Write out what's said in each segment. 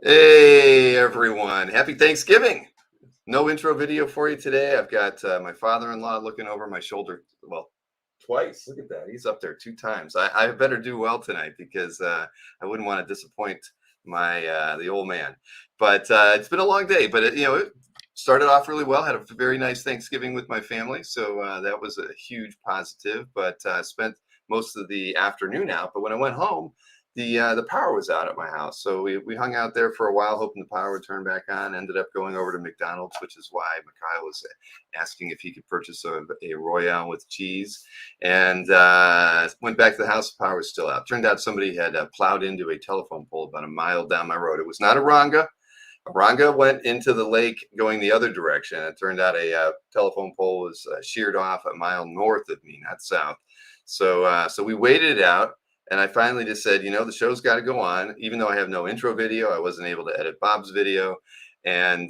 Hey everyone, happy Thanksgiving. No intro video for you today. I've got my father-in-law looking over my shoulder. Well, twice. Look at that. He's up there two times. I better do well tonight because I wouldn't want to disappoint my the old man. But it's been a long day. But it started off really well. Had a very nice Thanksgiving with my family, so that was a huge positive. But spent most of the afternoon out. But when I went home, the power was out at my house, so we hung out there for a while, hoping the power would turn back on. Ended up going over to McDonald's, which is why Mikhail was asking if he could purchase a Royale with cheese, and went back to the house. The power was still out. Turned out somebody had plowed into a telephone pole about a mile down my road. It was not a Ranga. A Ranga went into the lake going the other direction. It turned out a telephone pole was sheared off a mile north of me, not south. So we waited it out. And I finally just said, the show's got to go on. Even though I have no intro video, I wasn't able to edit Bob's video. And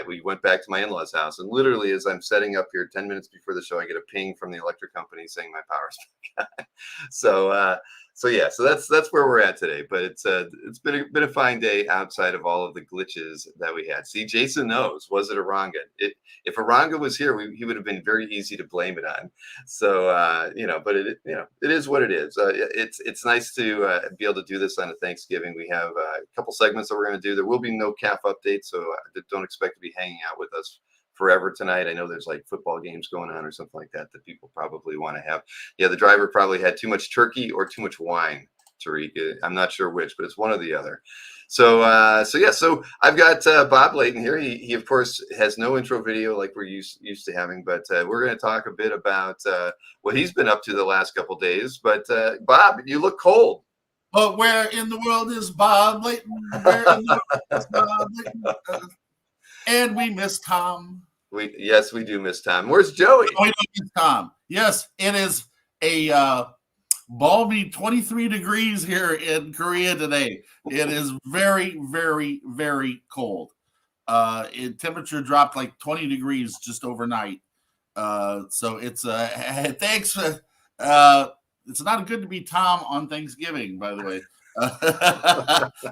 we went back to my in-laws' house. And literally, as I'm setting up here 10 minutes before the show, I get a ping from the electric company saying my power's back on. So that's where we're at today. But it's been a fine day outside of all of the glitches that we had. See, Jason knows. Was it a Ranga? If a Ranga was here, he would have been very easy to blame it on. So but it is what it is. It's nice to be able to do this on a Thanksgiving. We have a couple segments that we're going to do. There will be no calf updates, so don't expect to be hanging out with us forever tonight. I know there's like football games going on or something like that people probably want to have. Yeah, the driver probably had too much turkey or too much wine, Tariq. I'm not sure which, but it's one or the other. So I've got Bob Layton here. He of course has no intro video like we're used to having, but we're going to talk a bit about what he's been up to the last couple of days. But Bob, you look cold. But where in the world is Bob Layton? Where in the world is Bob Layton? And we miss Tom. Yes, we do miss Tom. Where's Joey? We don't miss Tom. Yes, it is a balmy 23 degrees here in Korea today. It is very, very, very cold. Temperature dropped like 20 degrees just overnight. So it's thanks. It's not good to be Tom on Thanksgiving, by the way.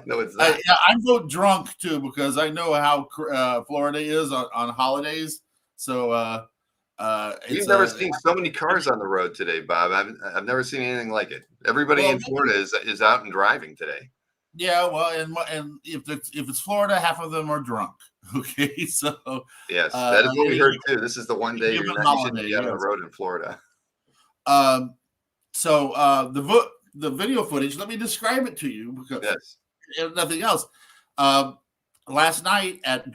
No, it's not. I'm so drunk too because I know how Florida is on holidays. So you've never seen so many cars on the road today, Bob. I've never seen anything like it. Everybody in Florida is out and driving today. Yeah, well, and if it's Florida, half of them are drunk. Okay, so yes, that is what we heard too. This is the one day you shouldn't be out on the road in Florida. So the video footage, let me describe it to you because if nothing else. Last night at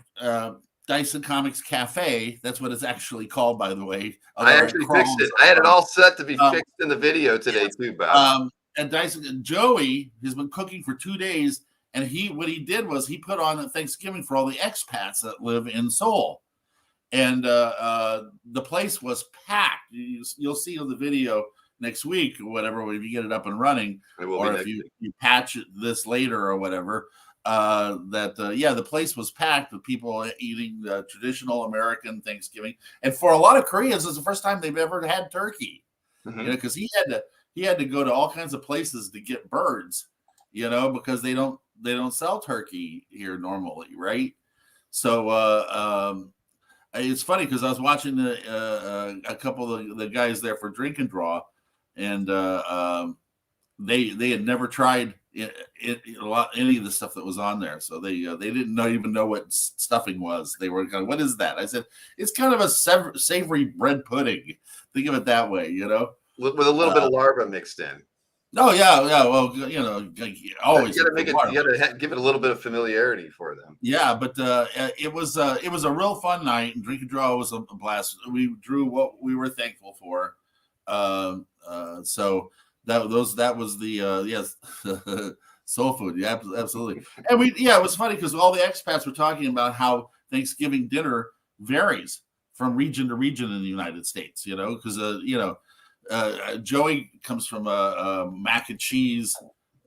Dyson Comics Cafe, that's what it's actually called, by the way. I actually fixed it. I had it all set to be fixed in the video today too, Bob. And Dyson, Joey has been cooking for 2 days, and what he did was he put on Thanksgiving for all the expats that live in Seoul. And the place was packed. You'll see on the video next week or whatever, if you get it up and running, or if you patch this later or whatever, the place was packed with people eating traditional American Thanksgiving. And for a lot of Koreans, it's the first time they've ever had turkey, because he had to go to all kinds of places to get birds, because they don't sell turkey here normally, right? So it's funny because I was watching a couple of the guys there for Drink and Draw, and they had never tried any of the stuff that was on there, so they didn't even know what stuffing was. They were kind of, what is that? I said, it's kind of a savory bread pudding. Think of it that way, with a little bit of larva mixed in. Oh yeah. Well, always you got to give it a little bit of familiarity for them. Yeah, but it was a real fun night, and Drink and Draw was a blast. We drew what we were thankful for. So that was the soul food. Yeah, absolutely. And it was funny because all the expats were talking about how Thanksgiving dinner varies from region to region in the United States. Because Joey comes from mac and cheese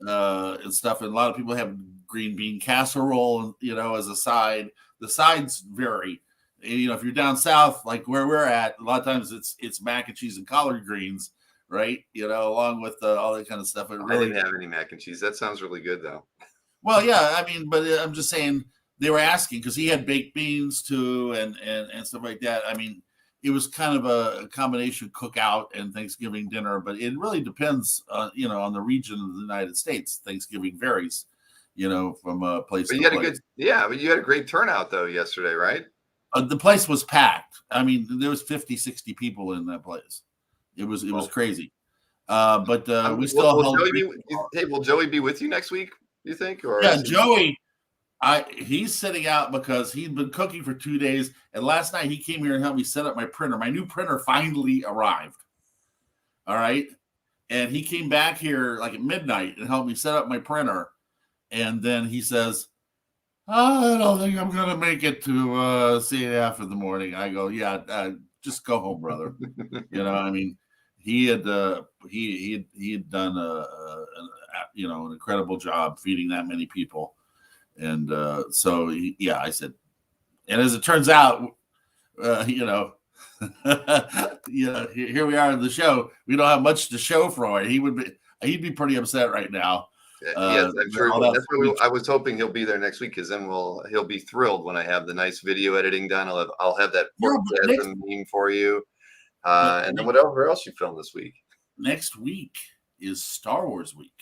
and stuff, and a lot of people have green bean casserole, as a side. The sides vary. If you're down south, like where we're at, a lot of times it's mac and cheese and collard greens, right? Along with all that kind of stuff. I didn't have any mac and cheese. That sounds really good, though. Well, yeah, I mean, but I'm just saying they were asking because he had baked beans too and stuff like that. I mean, it was kind of a combination cookout and Thanksgiving dinner, but it really depends, on the region of the United States. Thanksgiving varies, from place But to you had a place. good, yeah, but you had a great turnout though yesterday, right? The place was packed. I mean, there was 50, 60 people in that place. It was Well, crazy. But we will, still will held Joey be? drinking. Hey, will Joey be with you next week? You think, or Yeah, is he? Joey, he's sitting out because he'd been cooking for 2 days, and last night he came here and helped me set up my printer. My new printer finally arrived. All right, and he came back here like at midnight and helped me set up my printer. And then he says, "Oh, I don't think I'm gonna make it to CAF in the morning." I go, "Yeah, just go home, brother." I mean, he had he had done an incredible job feeding that many people, and so yeah, I said, and as it turns out, uh, you know. Here we are in the show. We don't have much to show for it. He'd be pretty upset right now. Yes, I'm sure he All will. that That's why I was hoping he'll be there next week because then he'll be thrilled when I have the nice video editing done. I'll have that yeah, but Porkgasm meme for you, but and then whatever else you filmed this week. next week is Star Wars week.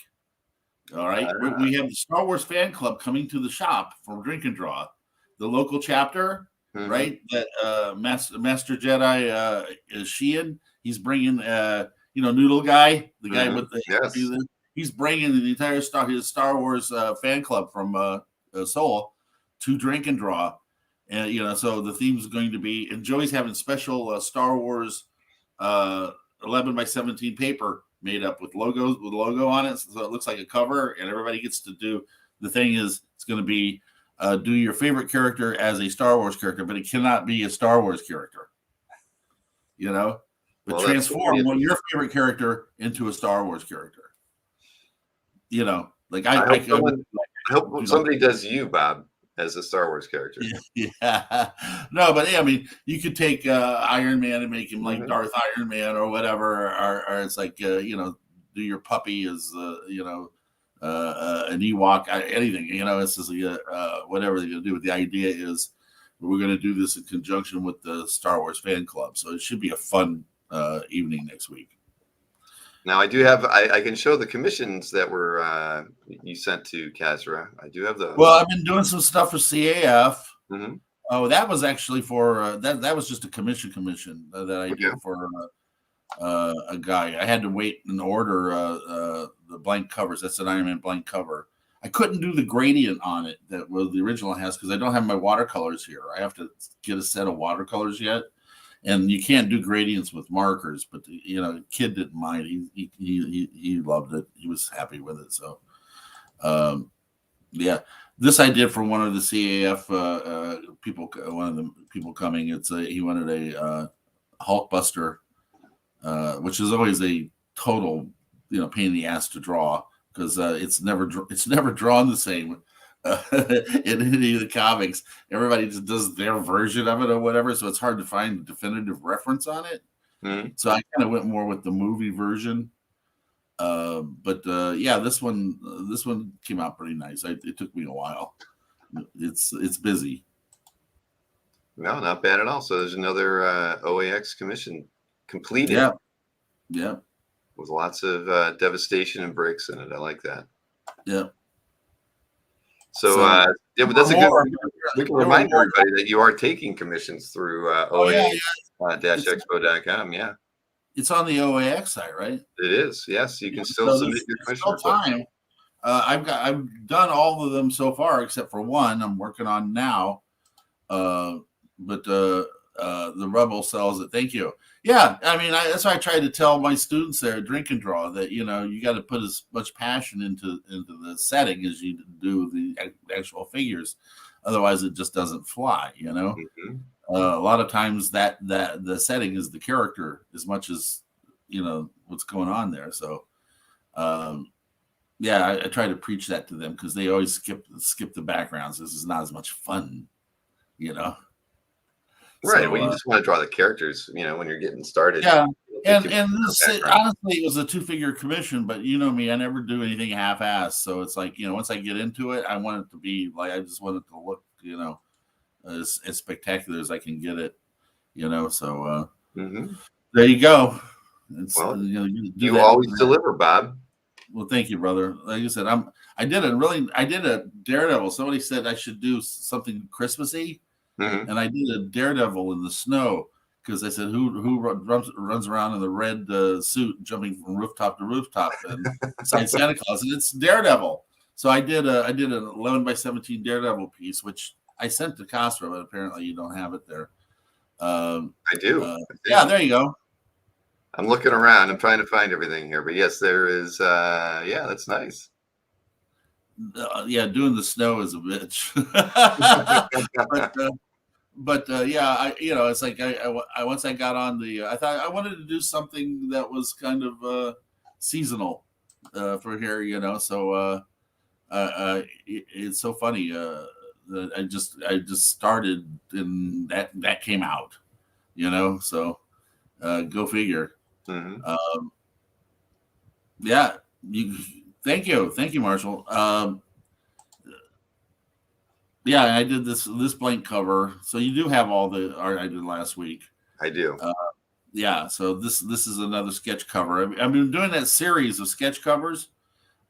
All right, Ah, we have the Star Wars fan club coming to the shop for Drink and Draw, the local chapter, mhm, right? That Master Jedi is Sheehan. He's bringing Noodle Guy, the guy mhm, with the yes. he's bringing the entire his Star Wars fan club from Seoul to Drink and Draw, and so the theme is going to be, and Joey's having special Star Wars uh, 11 by 17 paper made up with logo on it, so it looks like a cover, and everybody gets to do. The thing is, it's going to be do your favorite character as a Star Wars character, but it cannot be a Star Wars character, but Well, that's going to be transform your interesting. favorite character into a Star Wars character. Like I I hope could someone, I hope somebody does you, Bob, as a Star Wars character. yeah. No, but yeah, I mean, you could take Iron Man and make him like Mhm. Darth Iron Man or whatever, or it's like do your puppy as an Ewok, anything. It's just whatever they're gonna do. But the idea is we're gonna do this in conjunction with the Star Wars fan club, so it should be a fun evening next week. Now I do have. I can show the commissions that were you sent to Kazra. I do have Well, those. I've been doing some stuff for CAF. Hmm. Oh, that was actually for that was just a commission that I Okay. did for a guy. I had to wait and order the blank covers. That's an Iron Man blank cover. I couldn't do the gradient on it that was the original has because I don't have my watercolors here. I have to get a set of watercolors yet, and you can't do gradients with markers. But the kid didn't mind. He loved it. He was happy with it. So um, yeah, this I did for one of the CAF people. One of the people coming. He wanted a Hulkbuster, which is always a total pain in the ass to draw because it's never drawn the same in any of the comics. Everybody just does their version of it or whatever, so it's hard to find a definitive reference on it. Hmm. So I kind of went more with the movie version. But yeah, this one came out pretty nice. It took me a while. It's busy. No, not bad at all. So there's another OAX commission completed Yeah, yeah, with lots of devastation and breaks in it. I like that. yeah. So So yeah, there but were that's a good. more. We can There were remind more. everybody that you are taking commissions through Oh yeah, it's OA-expo.com. Yeah, it's on the OAX site, right? it is. Yes, you Yeah. can still So submit there's, your there's commission still request. time. I've done all of them so far except for one I'm working on now. But the Rebel sells it. Thank you. Yeah, I mean that's why I try to tell my students there, Drink and Draw, that you got to put as much passion into the setting as you do the actual figures. Otherwise, it just doesn't fly. Mhm. A lot of times that the setting is the character as much as what's going on there. So yeah, I try to preach that to them because they always skip the backgrounds. This is not as much fun, you know. Right. So Well, you just want to draw the characters, when you're getting started. yeah, And this honestly, it was a 2-figure commission, but you know me, I never do anything half-assed. So it's like, once I get into it, I want it to be like, I just want it to look, as spectacular as I can get it. So there you go. It's, Well, you you always deliver, Bob. Well, thank you, brother. Like I said, I did a Daredevil. Somebody said I should do something Christmassy, and I did a Daredevil in the snow because I said who runs around in the red suit jumping from rooftop to rooftop and inside Santa Claus, and it's Daredevil. So I did an 11x17 Daredevil piece, which I sent to Castro, but apparently you don't have it there. I do. Yeah, there you go. I'm looking around. I'm trying to find everything here, but yes, there is. Yeah, that's nice. Yeah, doing the snow is a bitch. but yeah, it's like I once I got on I thought I wanted to do something that was kind of seasonal for here, So it's so funny that I just started and that came out, So go figure. Yeah, thank you, Marshall. Yeah, I did this blank cover. So you do have all the art I did last week. I do. Yeah, so this is another sketch cover. I've been doing that series of sketch covers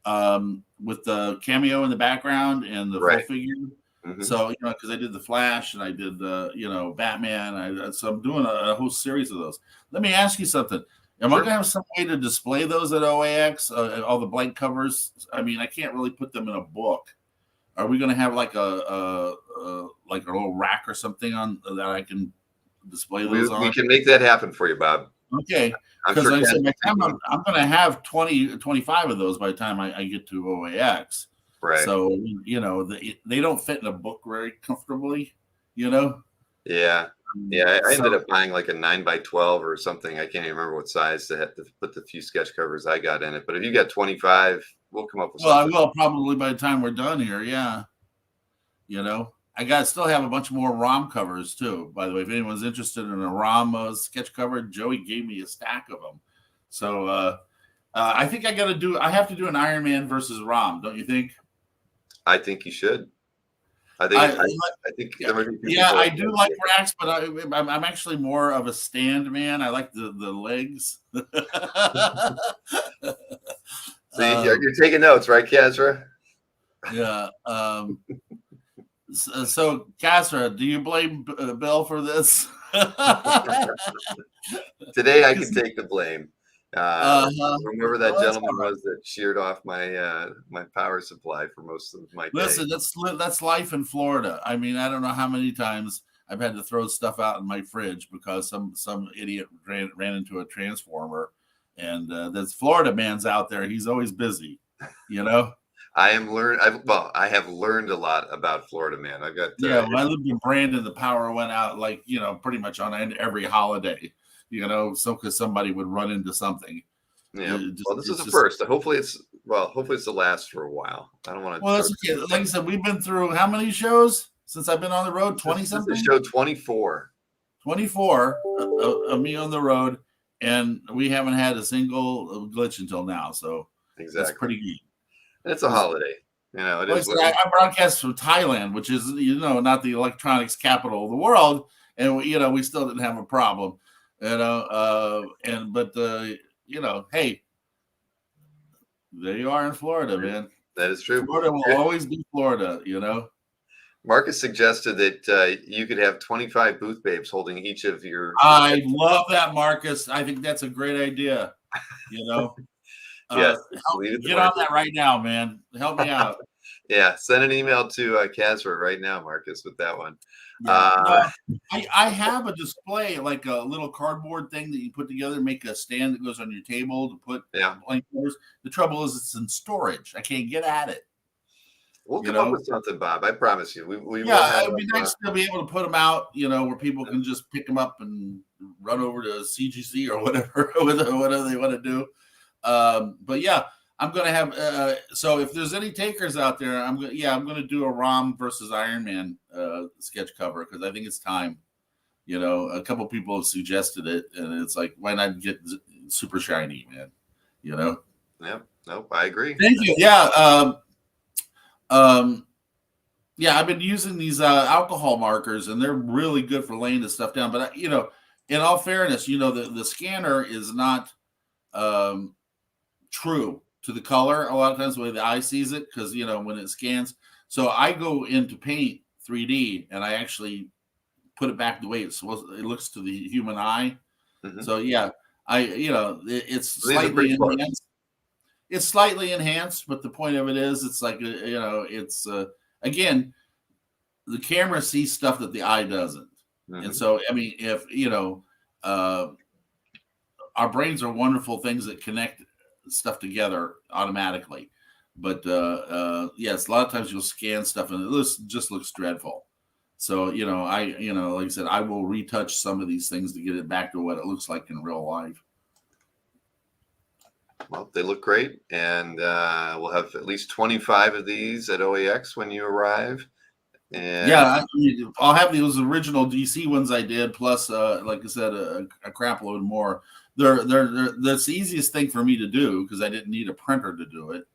with the cameo in the background and the full figure. So because I did the Flash and I did the Batman. So I'm doing a whole series of those. Let me ask you something. Am I going to have some way to display those at OAX? All the blank covers. I mean, I can't really put them in a book. Are we going to have like a little rack or something on that I can display those on? We can make that happen for you, Bob. Okay, because like I said, by the time I'm going to have 25 of those by the time I get to OAX. Right. So they don't fit in a book very comfortably. Yeah. Yeah, I ended up buying like a 9x12 or something. I can't even remember what size to have to put the few sketch covers I got in it. But if you got 25, we'll come up with something. I will probably by the time we're done here. Yeah. I still have a bunch more ROM covers too. By the way, if anyone's interested in a ROM sketch cover, Joey gave me a stack of them. So I think I have to do an Iron Man versus ROM. Don't you think? I think you should. I think. Yeah, I do like racks, but I'm actually more of a stand man. I like the legs. So you're taking notes, right, Kazra? Yeah. So, Kazra, do you blame Bill for this? Today, I can take the blame. Whoever that gentleman was that sheared off my my power supply for most of my day. Listen, that's life in Florida. I mean, I don't know how many times I've had to throw stuff out in my fridge because some idiot ran into a transformer, and there's Florida man's out there. He's always busy, I have learned a lot about Florida man. I've got when I lived in Brandon, the power went out like pretty much on every holiday. So because somebody would run into something. Yeah. This is the first. Hopefully it's the last for a while. I don't want to. Well, that's okay. Like I said, we've been through how many shows since I've been on the road? 20 something. This is show 24. 24 of me on the road, and we haven't had a single glitch until now. So that's pretty good. And it's a holiday. It is. I broadcast from Thailand, which is not the electronics capital of the world, and we still didn't have a problem. Hey, there you are in Florida, man. That is true. Florida will always be Florida, Marcus suggested that you could have 25 booth babes holding each of your. I love that, Marcus. I think that's a great idea. Yes, get on that right now, man. Help me out. Yeah, send an email to Casper right now, Marcus, with that one. Yeah. I have a display, like a little cardboard thing that you put together, make a stand that goes on your table to put blank covers. The trouble is it's in storage. I can't get at it. We'll come up with something, Bob. I promise you. It would be nice to be able to put them out, where people can just pick them up and run over to CGC or whatever they want to do. But yeah, I'm going to have, so if there's any takers out there, I'm going to do a ROM versus Iron Man sketch cover because I think it's time. You know, a couple people have suggested it, and it's like, why not get super shiny, man? You know. Yep. Nope. I agree. Thank you. Yeah. Um, yeah, I've been using these alcohol markers, and they're really good for laying this stuff down. But you know, in all fairness, you know, the scanner is not um, true to the color a lot of times the way the eye sees it, because you know when it scans. So I go into Paint 3D and I actually put it back the way it looks to the human eye. Mm-hmm. So yeah, it's These are pretty slightly close. enhanced. It's slightly enhanced, but the point of it is, it's like it's again, the camera sees stuff that the eye doesn't, and so I mean, if you know, our brains are wonderful things that connect stuff together automatically, but yes, a lot of times you'll scan stuff and it just looks dreadful. So you know, like I said, I will retouch some of these things to get it back to what it looks like in real life. Well, they look great, and we'll have at least 25 of these at OAX when you arrive. And yeah, I'll have those original DC ones I did, plus, like I said, a crap load more. That's the easiest thing for me to do because I didn't need a printer to do it.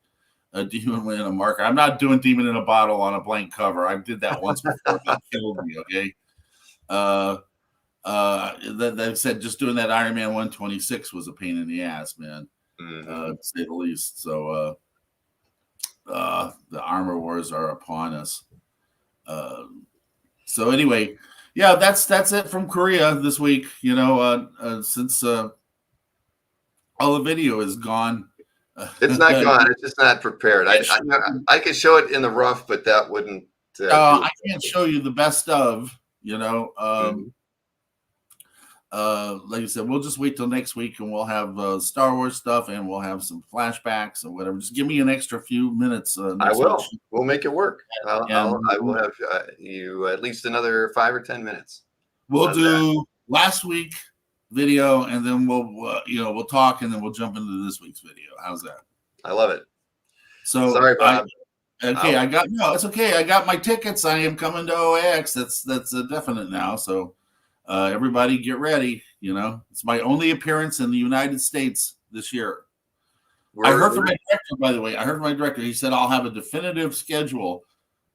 A demon in a marker. I'm not doing demon in a bottle on a blank cover. I did that once before. That killed me. Okay. They said just doing that Iron Man 126 was a pain in the ass, man. To say the least. So the armor wars are upon us. So anyway, yeah, that's it from Korea this week. You know, since all the video is gone. It's not gone. It's just not prepared. I could show it in the rough, but that wouldn't. I can't show you the best of. You know, like I said, we'll just wait till next week, and we'll have Star Wars stuff, and we'll have some flashbacks or whatever. Just give me an extra few minutes. I will. Week. We'll make it work. I will have you at least another 5 or 10 minutes. We'll do last week video, and then we'll talk, and then we'll jump into this week's video. How's that? I love it. So sorry, Bob. it's okay. I got my tickets. I am coming to OAX. That's a definite now. So everybody get ready. You know, it's my only appearance in the United States this year. I heard from my director, by the way. I heard from my director. He said I'll have a definitive schedule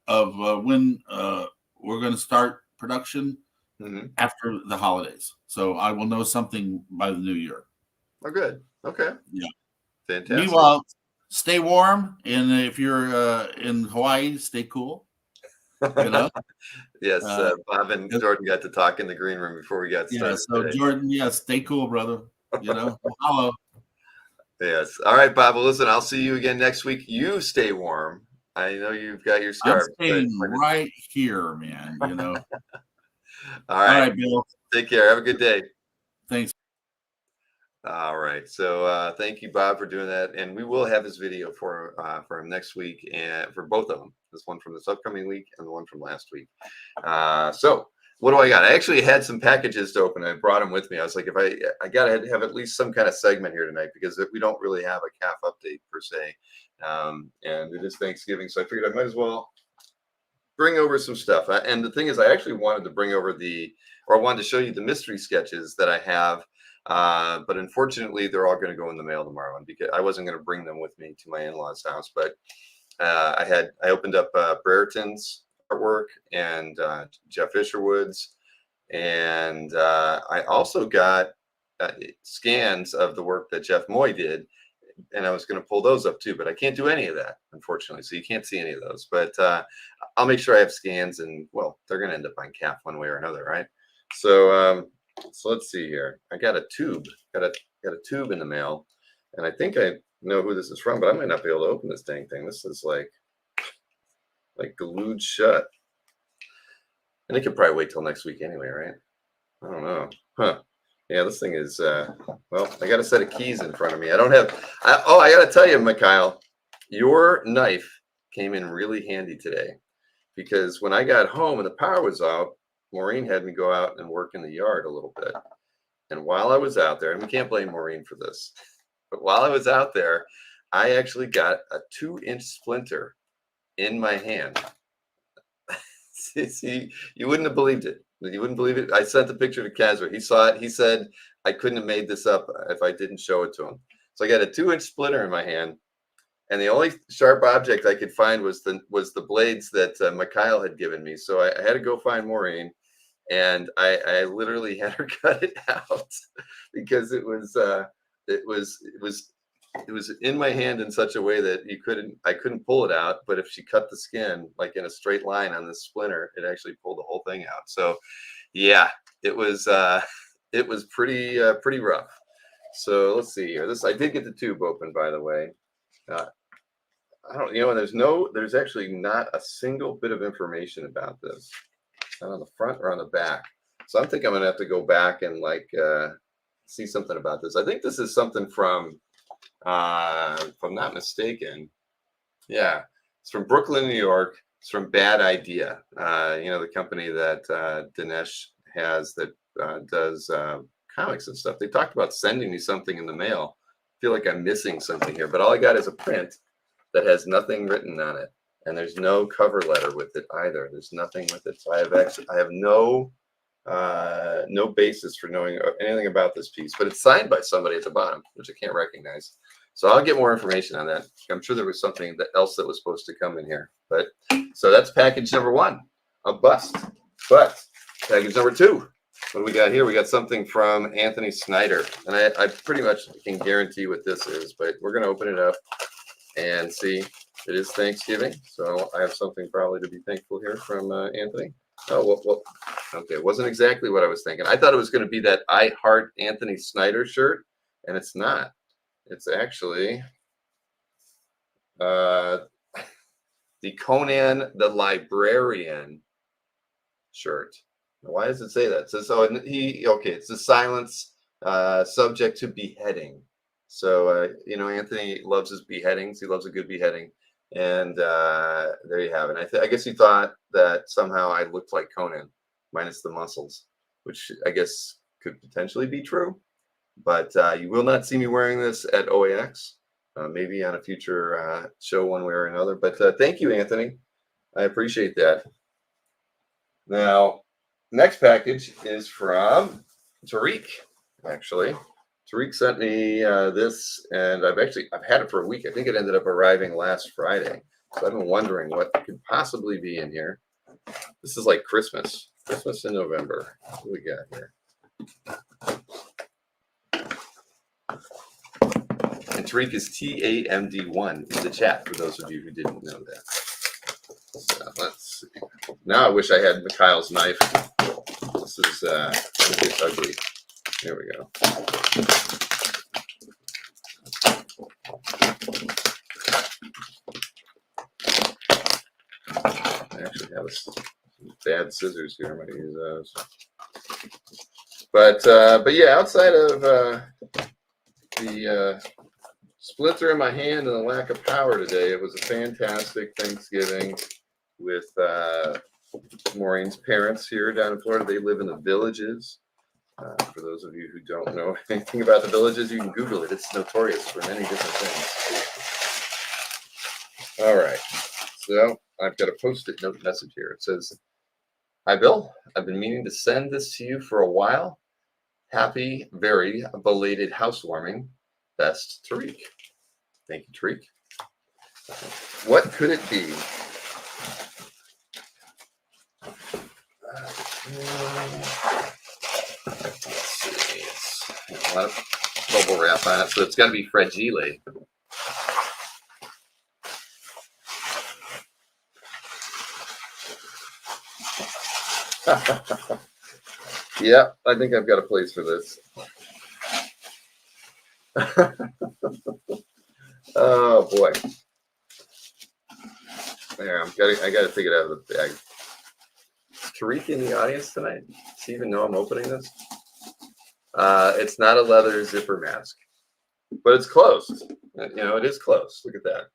of when we're going to start production after the holidays. So I will know something by the new year. Oh, good. Okay. Yeah. Fantastic. Meanwhile, stay warm, and if you're in Hawaii, stay cool. You know? Yes, Bob and Jordan got to talk in the green room before we got started. Yeah, so today. Jordan, stay cool, brother. You know, hello. Yes. All right, Bob. Well, listen, I'll see you again next week. You stay warm. I know you've got your scarf. I'm staying right here, man. You know. All right. All right, Bill. Take care. Have a good day. Thanks. All right. So thank you, Bob, for doing that. And we will have this video for him next week, and for both of them. This one from this upcoming week and the one from last week. So what do I got? I actually had some packages to open. I brought them with me. I was like, if I got to have at least some kind of segment here tonight, because we don't really have a calf update per se. And it is Thanksgiving. So I figured I might as well bring over some stuff. And the thing is, I actually wanted to bring over I wanted to show you the mystery sketches that I have. But unfortunately, they're all going to go in the mail tomorrow, and because I wasn't going to bring them with me to my in-laws' house. But I opened up Brereton's artwork and Jeff Isherwood's, and I also got scans of the work that Jeff Moy did, and I was going to pull those up too, but I can't do any of that, unfortunately. So you can't see any of those. But I'll make sure I have scans, and well, they're going to end up on CAF one way or another, right? So let's see here. I got a tube, got a tube in the mail, and I think I know who this is from, but I might not be able to open this dang thing. This is like glued shut. And it could probably wait till next week anyway, right? I don't know. Huh. Yeah, this thing is, well, I got a set of keys in front of me. I don't have, I got to tell you, Mikhail, your knife came in really handy today, because when I got home and the power was out, Maureen had me go out and work in the yard a little bit. And while I was out there, and we can't blame Maureen for this, but while I was out there, I actually got a 2-inch splinter in my hand. See, you wouldn't have believed it. You wouldn't believe it. I sent the picture to Kazra. He saw it. He said I couldn't have made this up if I didn't show it to him. So I got a 2-inch splitter in my hand, and the only sharp object I could find was the blades that Mikhail had given me. So I had to go find Maureen, and I literally had her cut it out because it was in my hand in such a way that I couldn't pull it out. But if she cut the skin like in a straight line on this splinter, it actually pulled the whole thing out. So yeah, it was pretty rough. So let's see here. I did get the tube open, by the way. I don't, there's actually not a single bit of information about this, not on the front or on the back. So I'm thinking I'm gonna have to go back and see something about this. I think this is something from, if I'm not mistaken, yeah, it's from Brooklyn, New York. It's from Bad Idea. The company that Dinesh has that does comics and stuff. They talked about sending me something in the mail. I feel like I'm missing something here, but all I got is a print that has nothing written on it, and there's no cover letter with it either. There's nothing with it, so I have no basis for knowing anything about this piece. But it's signed by somebody at the bottom, which I can't recognize. So I'll get more information on that. I'm sure there was something else that was supposed to come in here. But so that's package number 1, a bust. But package number 2. What do we got here? We got something from Anthony Snyder, and I pretty much can guarantee what this is. But we're gonna open it up and see. It is Thanksgiving, so I have something probably to be thankful here from Anthony. Oh, well, okay. It wasn't exactly what I was thinking. I thought it was going to be that I Heart Anthony Snyder shirt, and it's not. It's actually the Conan the Librarian shirt. Why does it say that? It says, it's the silence subject to beheading. So, Anthony loves his beheadings. He loves a good beheading. And there you have it. I guess he thought that somehow I looked like Conan, minus the muscles, which I guess could potentially be true. But you will not see me wearing this at OAX. Maybe on a future show one way or another. But thank you, Anthony. I appreciate that. Now, next package is from Tariq, actually. Tariq sent me this, and I've had it for a week. I think it ended up arriving last Friday. So I've been wondering what could possibly be in here. This is like Christmas in November. What do we got here? And Tariq is TAMD1 in the chat, for those of you who didn't know that. So let's see. Now I wish I had Mikhail's knife. This is a bit ugly. There we go. I actually have some bad scissors here. I'm going to use those. But yeah, outside of the splinter in my hand and the lack of power today, it was a fantastic Thanksgiving with Maureen's parents here down in Florida. They live in the Villages. For those of you who don't know anything about the Villages, you can Google it. It's notorious for many different things. All right. So I've got a Post-it note message here. It says, "Hi, Bill. I've been meaning to send this to you for a while. Happy, very belated housewarming. Best, Tariq." Thank you, Tariq. What could it be? Let's see. It's a lot of bubble wrap on it, so it's got to be fragile. Yeah, I think I've got a place for this. Oh boy! There, I got to take it out of the bag. Is Tariq in the audience tonight? Does he even know I'm opening this? It's not a leather zipper mask, but it's closed. It is closed. Look at that.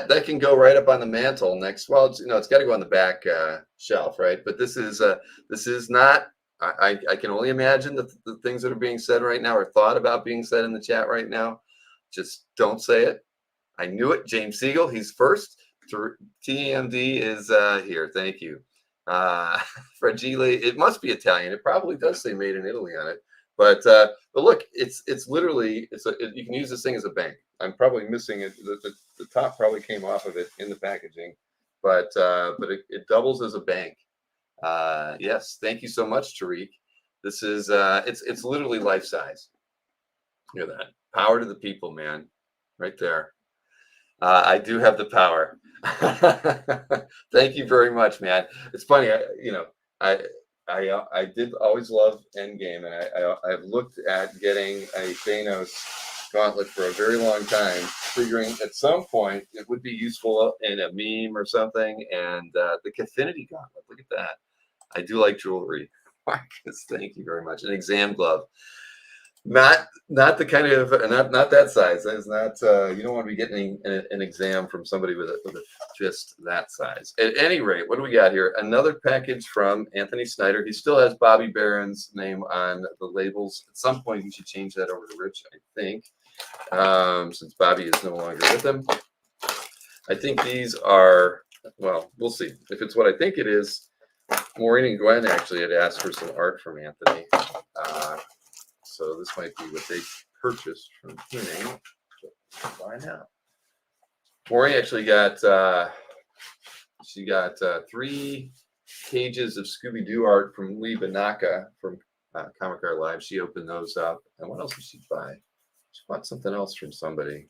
That can go right up on the mantle next. Well, it's got to go on the back shelf, right? But this is not. I can only imagine the things that are being said right now or thought about being said in the chat right now. Just don't say it. I knew it. James Siegel, he's first. TMD is here. Thank you. Fragile. It must be Italian. It probably does say made in Italy on it. But look, it's literally you can use this thing as a bank. I'm probably missing it. The top probably came off of it in the packaging, but it doubles as a bank. Yes, thank you so much, Tariq. This is it's literally life size. Hear that? Power to the people, man. Right there. I do have the power. Thank you very much, man. It's funny, I I did always love Endgame, and I've looked at getting a Thanos gauntlet for a very long time, figuring at some point it would be useful in a meme or something. And the Kaffinity gauntlet, look at that. I do like jewelry. Marcus, thank you very much. An exam glove. Not the kind of not that size. That is not you don't want to be getting an exam from somebody with a just that size. At any rate, what do we got here? Another package from Anthony Snyder. He still has Bobby Barron's name on the labels. At some point, he should change that over to Rich, I think, since Bobby is no longer with him. I think these are, well, we'll see. If it's what I think it is, Maureen and Gwen actually had asked for some art from Anthony. So this might be what they purchased from Tuning. Why not? Maureen actually got she got 3 pages of Scooby-Doo art from Lee Banaka from Comic Art Live. She opened those up. And what else did she buy? She bought something else from somebody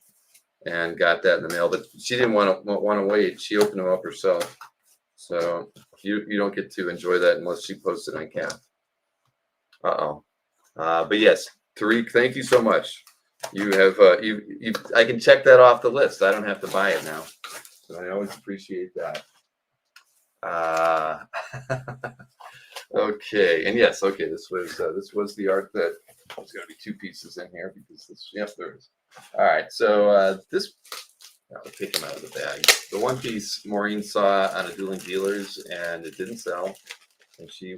and got that in the mail. But she didn't want to wait. She opened them up herself. So you don't get to enjoy that unless she posts it on Cap. But yes, Tariq, thank you so much. You have I can check that off the list. I don't have to buy it now. So I always appreciate that. Okay, and yes, okay, this was the art that there's going to be 2 pieces in here because this. Yep, there is. All right, so this. I'll take them out of the bag. The one piece Maureen saw on a Dueling Dealers and it didn't sell, and she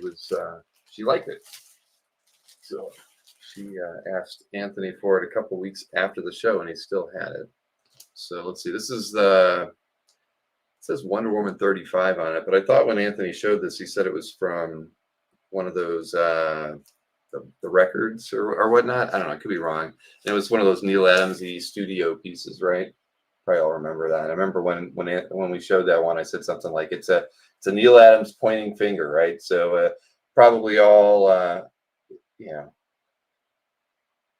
liked it. So she asked Anthony for it a couple weeks after the show, and he still had it. So let's see. This is it says Wonder Woman 35 on it, but I thought when Anthony showed this, he said it was from one of those the records or whatnot. I don't know. I could be wrong. And it was one of those Neil Adams-y studio pieces, right? Probably all remember that. I remember when we showed that one, I said something like it's a Neil Adams pointing finger, right? So probably all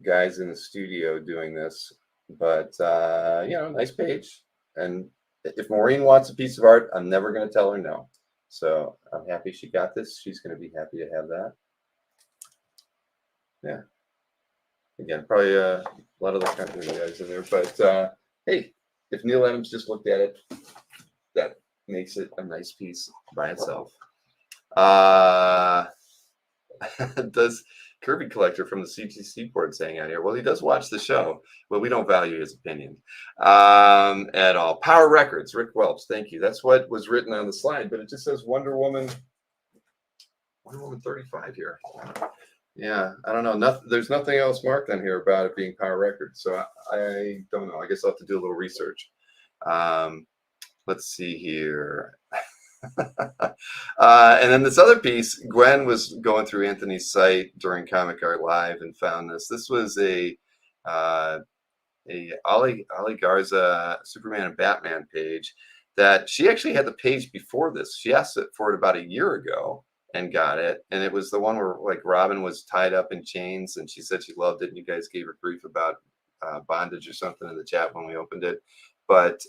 guys in the studio doing this, but nice page. And if Maureen wants a piece of art, I'm never going to tell her no. So I'm happy she got this. She's going to be happy to have that. Yeah. Again, probably a lot of the company guys in there, but hey, if Neil Adams just looked at it, that makes it a nice piece by itself. Does Kirby Collector from the CTC board saying out here? Well, he does watch the show, but we don't value his opinion at all. Power Records, Rick Welch, thank you. That's what was written on the slide, but it just says Wonder Woman 35 here. Yeah, I don't know. There's nothing else marked on here about it being Power Records, so I don't know. I guess I'll have to do a little research. Let's see here. And then this other piece, Gwen was going through Anthony's site during Comic Art Live and found this. This was a Ali Garza Superman and Batman page that she actually had the page before this. She asked for it about a year ago and got it. And it was the one where like Robin was tied up in chains and she said she loved it. And you guys gave her grief about bondage or something in the chat when we opened it. But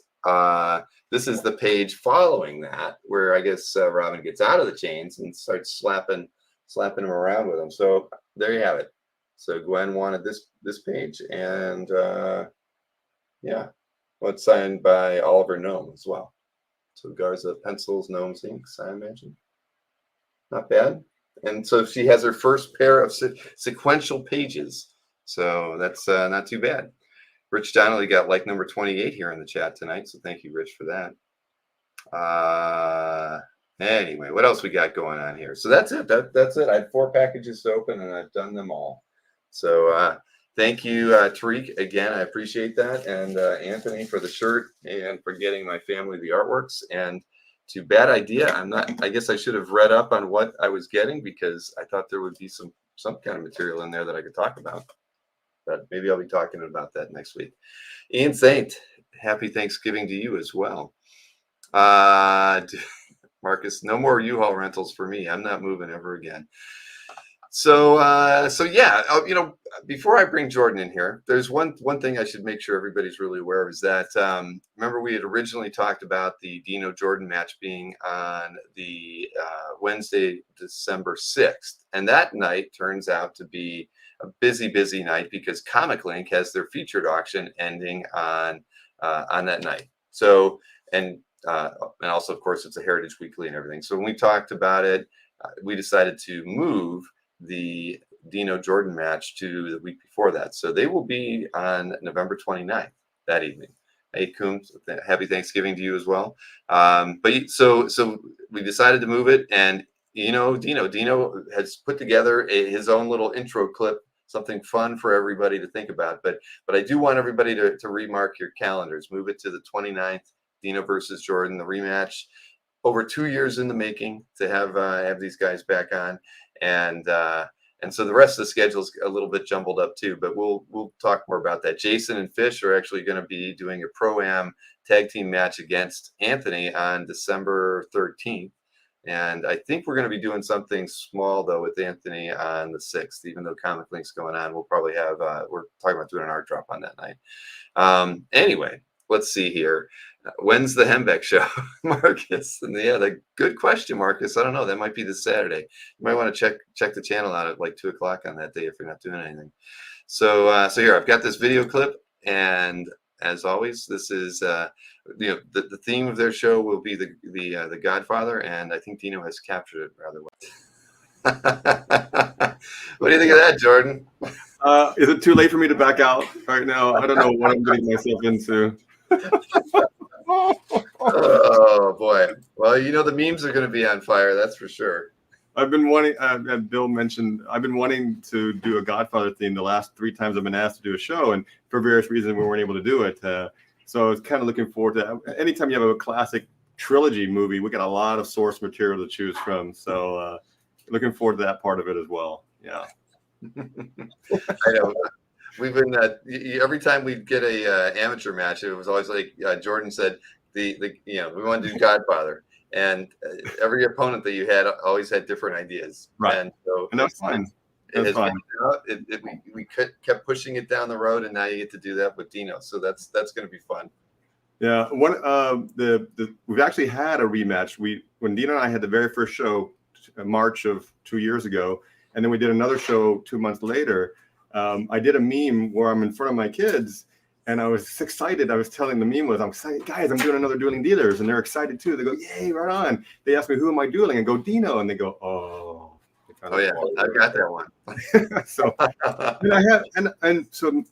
this is the page following that, where I guess Robin gets out of the chains and starts slapping him around with them. So there you have it. So Gwen wanted this page, and yeah, well, it's signed by Oliver Gnome as well. So Garza pencils, Gnomes inks, I imagine. Not bad. And so she has her first pair of sequential pages. So that's not too bad. Rich Donnelly got like number 28 here in the chat tonight, so thank you, Rich, for that. Anyway, what else we got going on here? So that's it. That's it. I had 4 packages to open, and I've done them all. So thank you, Tariq. Again, I appreciate that, and Anthony for the shirt and for getting my family the artworks. And too bad idea. I guess I should have read up on what I was getting, because I thought there would be some kind of material in there that I could talk about. But maybe I'll be talking about that next week. Ian Saint, happy Thanksgiving to you as well. Marcus, no more U-Haul rentals for me. I'm not moving ever again. So yeah, before I bring Jordan in here, there's one thing I should make sure everybody's really aware of, is that remember, we had originally talked about the Dino Jordan match being on the Wednesday, December 6th, and that night turns out to be a busy night, because Comic Link has their featured auction ending on that night. So and also, of course, it's a Heritage Weekly and everything. So when we talked about it, we decided to move the Dino Jordan match to the week before that. So they will be on November 29th that evening. Hey, Coombs, happy Thanksgiving to you as well. But so we decided to move it, and Dino has put together his own little intro clip, something fun for everybody to think about. But I do want everybody to remark your calendars. Move it to the 29th, Dino versus Jordan, the rematch. Over 2 years in the making to have these guys back on, and so the rest of the schedule is a little bit jumbled up too. But we'll talk more about that. Jason and Fish are actually going to be doing a Pro-Am tag team match against Anthony on December 13th, and I think we're going to be doing something small though with Anthony on the 6th. Even though Comic Link's going on, we'll probably have we're talking about doing an art drop on that night. Anyway, let's see here. When's the Hembeck show, Marcus? And yeah, good question, Marcus. I don't know. That might be this Saturday. You might want to check the channel out at like 2 o'clock on that day if you're not doing anything. So here, I've got this video clip, and as always, this is the theme of their show will be the Godfather, and I think Dino has captured it rather well. What do you think of that, Jordan? Is it too late for me to back out right now? I don't know what I'm getting myself into. Oh boy! Well, the memes are going to be on fire. That's for sure. I've been wanting. Bill mentioned I've been wanting to do a Godfather theme the last 3 times I've been asked to do a show, and for various reasons we weren't able to do it. So I was kind of looking forward to that. Anytime you have a classic trilogy movie, we got a lot of source material to choose from. So looking forward to that part of it as well. Yeah. I know. We've been every time we get a amateur match, it was always like Jordan said, we want to do Godfather, and every opponent that you had always had different ideas, right? And so that's fine. That's fine. We kept pushing it down the road, and now you get to do that with Dino. So that's going to be fun. Yeah, we've actually had a rematch. When Dino and I had the very first show, March of 2 years ago, and then we did another show 2 months later. I did a meme where I'm in front of my kids, and I was excited. I was telling the meme I'm excited, guys, I'm doing another Dueling Dealers, and they're excited too. They go, yay, right on. They ask me, who am I dueling? And go, Dino. And they go, oh. Yeah, I've got that one. So and I have, and so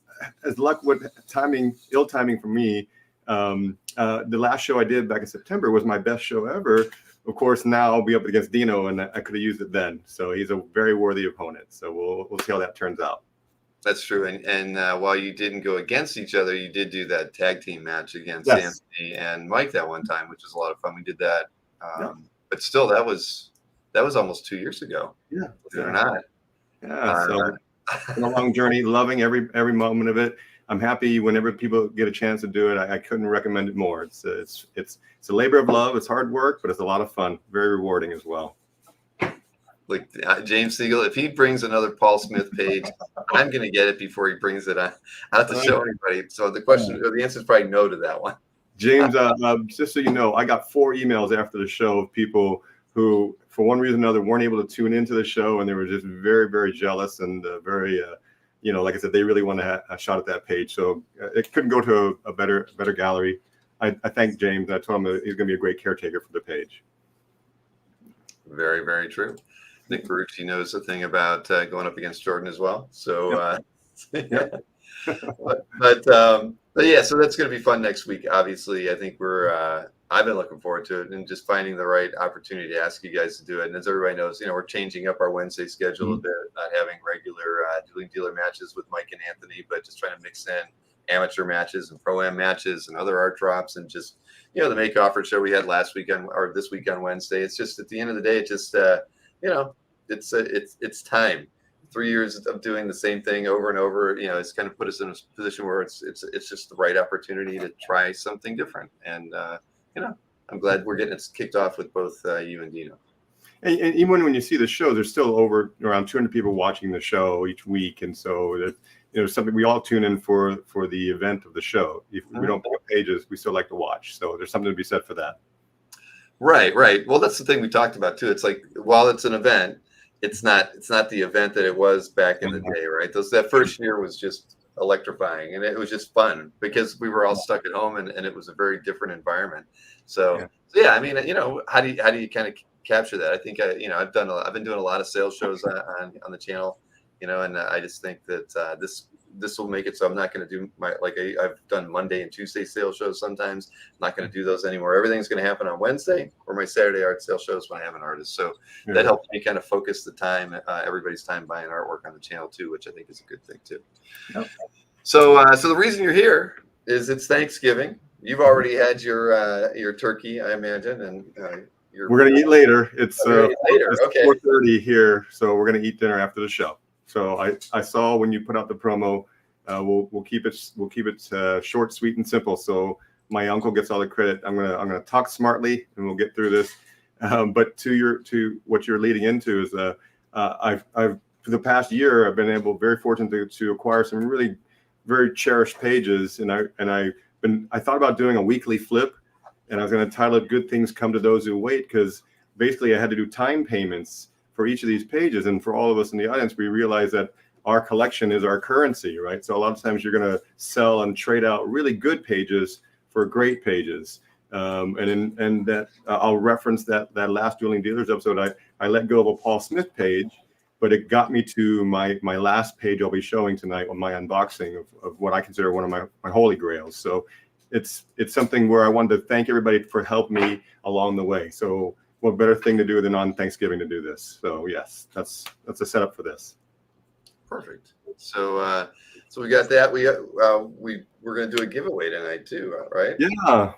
as luck with timing, ill timing for me, the last show I did back in September was my best show ever. Of course, now I'll be up against Dino, and I could have used it then. So he's a very worthy opponent. So we'll see how that turns out. That's true. And while you didn't go against each other, you did do that tag team match against Anthony and Mike that one time, which was a lot of fun. We did that. But still, that was almost 2 years ago. Yeah. Believe it or not. Yeah. So it's been a long journey, loving every moment of it. I'm happy whenever people get a chance to do it. I couldn't recommend it more. It's a labor of love. It's hard work, but it's a lot of fun. Very rewarding as well. Like James Siegel, if he brings another Paul Smith page, I'm going to get it before he brings it out to show anybody. So the answer is probably no to that one. James, just so you know, I got 4 emails after the show of people who, for one reason or another, weren't able to tune into the show, and they were just very, very jealous and very, like I said, they really want to have a shot at that page. So it couldn't go to a better gallery. I thank James. I told him he's going to be a great caretaker for the page. Very, very true. Nick Barucci knows a thing about going up against Jordan as well. So, Yep. but yeah, so that's going to be fun next week. Obviously, I think I've been looking forward to it, and just finding the right opportunity to ask you guys to do it. And as everybody knows, we're changing up our Wednesday schedule a bit, not having regular Dueling Dealer matches with Mike and Anthony, but just trying to mix in amateur matches and Pro-Am matches and other art drops, and just you know, the Make Offer show we had last weekend or this week on Wednesday. It's just at the end of the day, it just you know, it's time. 3 years of doing the same thing over and over, you know, it's kind of put us in a position where it's just the right opportunity to try something different. And you know, I'm glad we're getting it kicked off with both you and Dino. And even when you see the show, there's still around 200 people watching the show each week, and so that, you know, something we all tune in for the event of the show. If we don't pick up pages, we still like to watch. So there's something to be said for that. Right. Well, that's the thing we talked about too. It's like, while it's an event, it's not the event that it was back in the day, right? That first year was just electrifying, and it was just fun because we were all stuck at home, and it was a very different environment. So yeah, I mean, you know, how do you kind of capture that? I think you know, I've been doing a lot of sales shows on the channel, you know, and I just think that this will make it so I'm not going to do I've done Monday and Tuesday sales shows sometimes. I'm not going to do those anymore. Everything's going to happen on Wednesday, or my Saturday art sales shows when I have an artist. So that helps me kind of focus the time, everybody's time buying artwork on the channel too, which I think is a good thing too. Yep. So the reason you're here is it's Thanksgiving. You've already had your turkey, I imagine, and we're going to eat later. It's later. Okay. 4:30 here, so we're going to eat dinner after the show. So I saw when you put out the promo, we'll keep it short, sweet, and simple. So my uncle gets all the credit. I'm gonna talk smartly, and we'll get through this. But to what you're leading into is I've for the past year I've been very fortunate to acquire some really very cherished pages, and I thought about doing a weekly flip, and I was going to title it "Good Things Come to Those Who Wait," because basically I had to do time payments for each of these pages. And for all of us in the audience, we realize that our collection is our currency, right? So a lot of times you're going to sell and trade out really good pages for great pages. And that I'll reference that last Dueling Dealers episode. I let go of a Paul Smith page, but it got me to my last page I'll be showing tonight on my unboxing of what I consider one of my holy grails. So it's something where I wanted to thank everybody for helping me along the way. So what better thing to do than on Thanksgiving to do this? So yes, that's a setup for this. Perfect. So we got that. We're going to do a giveaway tonight too, right?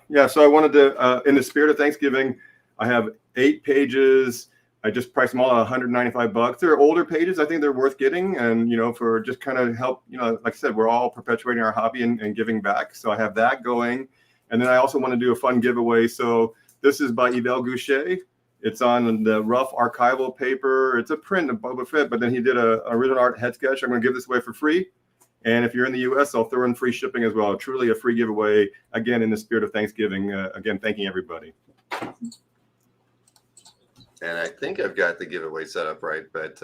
Yeah. So I wanted to, in the spirit of Thanksgiving, I have 8 pages. I just priced them all at $195. They're older pages. I think they're worth getting, and you know, for just kind of help. You know, like I said, we're all perpetuating our hobby and giving back. So I have that going, and then I also want to do a fun giveaway. So this is by Yvel Goucher. It's on the rough archival paper. It's a print of Boba Fett, but then he did a original art head sketch. I'm going to give this away for free. And if you're in the U.S., I'll throw in free shipping as well. Truly a free giveaway, again, in the spirit of Thanksgiving. Again, thanking everybody. And I think I've got the giveaway set up right. But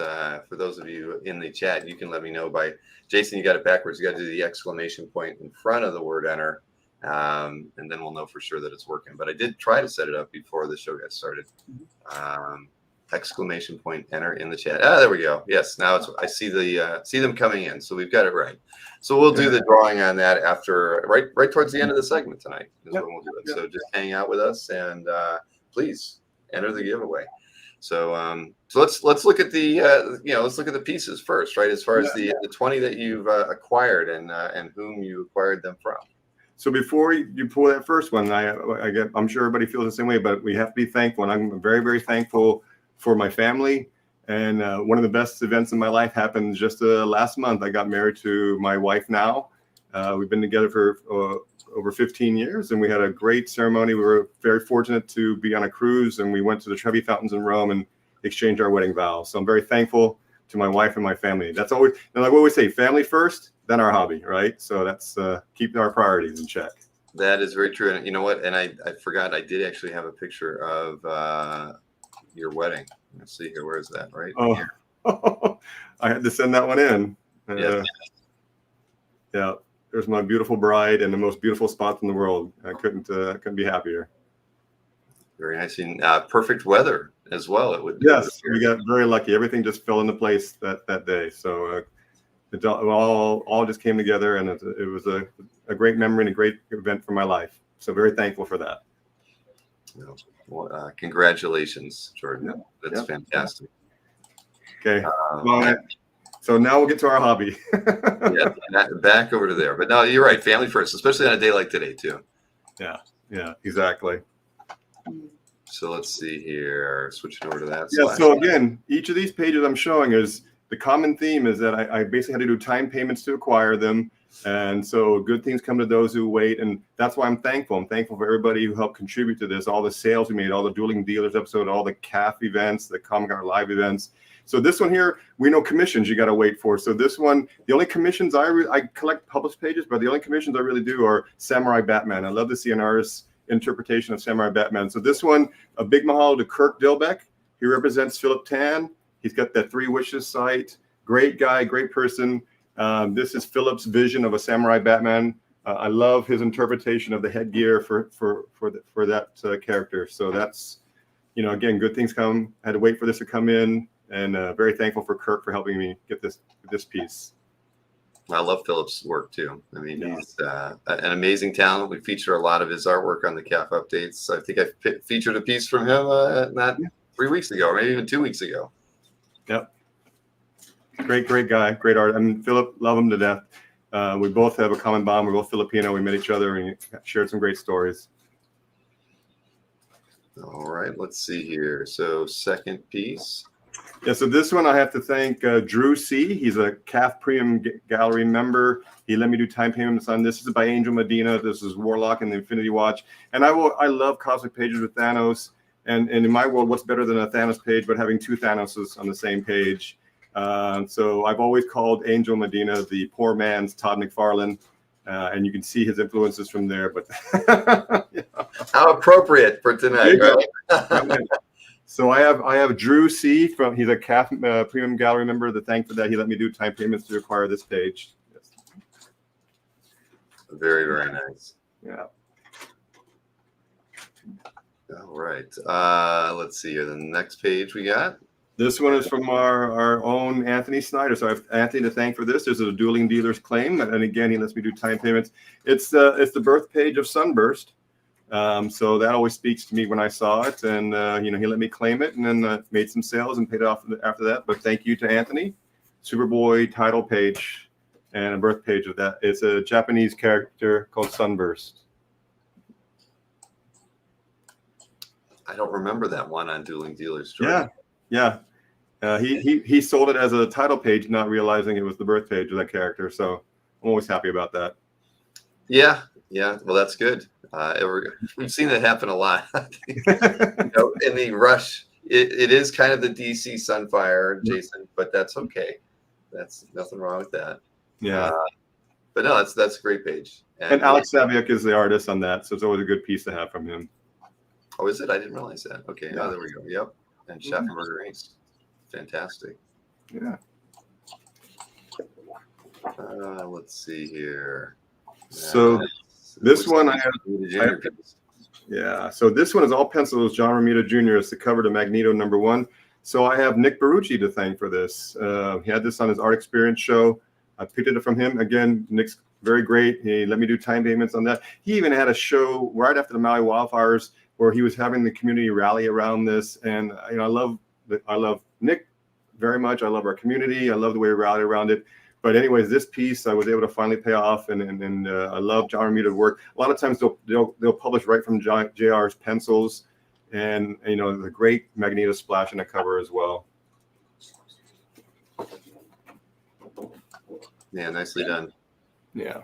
for those of you in the chat, you can let me know by, Jason, you got it backwards. You got to do the exclamation point in front of the word enter. And then we'll know for sure that it's working. But I did try to set it up before the show got started. Exclamation point enter in the chat. There we go. Yes, now I see them coming in. So we've got it right. So we'll do the drawing on that after right towards the end of the segment tonight is when we'll do it. So just hang out with us and please enter the giveaway. So let's look at the pieces first, right? As far as the 20 that you've acquired and whom you acquired them from. So before you pull that first one, I'm sure everybody feels the same way, but we have to be thankful. And I'm very, very thankful for my family. And one of the best events in my life happened just last month. I got married to my wife now. We've been together for over 15 years, and we had a great ceremony. We were very fortunate to be on a cruise, and we went to the Trevi Fountains in Rome and exchanged our wedding vows. So I'm very thankful to my wife and my family. That's always, and like we always say, family first, then our hobby, right? So that's keeping our priorities in check. That is very true. And you know what? And I forgot, I did actually have a picture of your wedding. Let's see here. Where is that? Right here. I had to send that one in. Yeah. There's my beautiful bride and the most beautiful spot in the world. I couldn't be happier. Very nice. And perfect weather as well. It would. Yes, we got very lucky. Everything just fell into place that day. So it all just came together, and it was a great memory and a great event for my life. So very thankful for that. Well, congratulations, Jordan. That's fantastic. Okay. So now we'll get to our hobby. Back over to there. But no, you're right. Family first, especially on a day like today, too. Yeah. Yeah, exactly. So let's see here. Switching over to that. Yeah. Slash. So again, each of these pages I'm showing is the common theme is that I basically had to do time payments to acquire them. And so good things come to those who wait. And that's why I'm thankful. I'm thankful for everybody who helped contribute to this, all the sales we made, all the Dueling Dealers episode, all the CAF events, the Comic Con Live events. So this one here, we know commissions you got to wait for. So this one, the only commissions I collect published pages, but the only commissions I really do are Samurai Batman. I love to see an artist's interpretation of Samurai Batman. So this one, a big mahalo to Kirk Dilbeck. He represents Philip Tan. He's got that 3 Wishes site. Great guy, great person. This is Philip's vision of a Samurai Batman. I love his interpretation of the headgear for that character. So that's, again, good things come. I had to wait for this to come in, and very thankful for Kirk for helping me get this piece. I love Philip's work too. I mean, he's an amazing talent. We feature a lot of his artwork on the CAF updates. I think I featured a piece from him not 3 weeks ago, or maybe even 2 weeks ago. Yep. Great guy, great art. I mean, Philip, love him to death. We both have a common bond. We're both Filipino. We met each other and shared some great stories. All right, let's see here. So second piece. Yeah, so this one I have to thank Drew C. He's a CAF Premium Gallery member. He let me do time payments on this. This is by Angel Medina. This is Warlock and the Infinity Watch. And I love cosmic pages with Thanos. And in my world, what's better than a Thanos page but having 2 Thanoses on the same page? So I've always called Angel Medina the poor man's Todd McFarlane. And you can see his influences from there. But How appropriate for tonight, right? So I have Drew C. He's a CAF Premium Gallery member. The thank for that. He let me do time payments to acquire this page. Yes. Very, very nice. Yeah. All right. Let's see here. The next page we got. This one is from our own Anthony Snyder. So I have Anthony to thank for this. There's a Dueling Dealers claim. And again, he lets me do time payments. It's the birth page of Sunburst. So that always speaks to me when I saw it. And, he let me claim it and then made some sales and paid it off after that. But thank you to Anthony. Superboy title page and a birth page of that. It's a Japanese character called Sunburst. I don't remember that one on Dueling Dealers. Jordan. Yeah. He sold it as a title page, not realizing it was the birth page of that character. So I'm always happy about that. Yeah. Well, that's good. We've seen that happen a lot. In the rush, it is kind of the DC Sunfire, Jason, but that's okay. That's nothing wrong with that. Yeah. But no, that's a great page. And Alex Saviuk is the artist on that, so it's always a good piece to have from him. Oh, is it? I didn't realize that. Okay. Yeah. Oh, there we go. Yep. And Schaffenberger Ace. Fantastic. Yeah. Let's see here. So this one I have. Yeah. So this one is all pencils. John Romita Jr. is the cover to Magneto #1. So I have Nick Barucci to thank for this. He had this on his Art Experience show. I picked it from him. Again, Nick's very great. He let me do time payments on that. He even had a show right after the Maui wildfires where he was having the community rally around this. And I love Nick very much. I love our community. I love the way we rallied around it. But anyways, this piece I was able to finally pay off, and I love John Romita's work. A lot of times they'll publish right from JR's pencils, and the great Magneto splash in the cover as well. Yeah, nicely done. Yeah.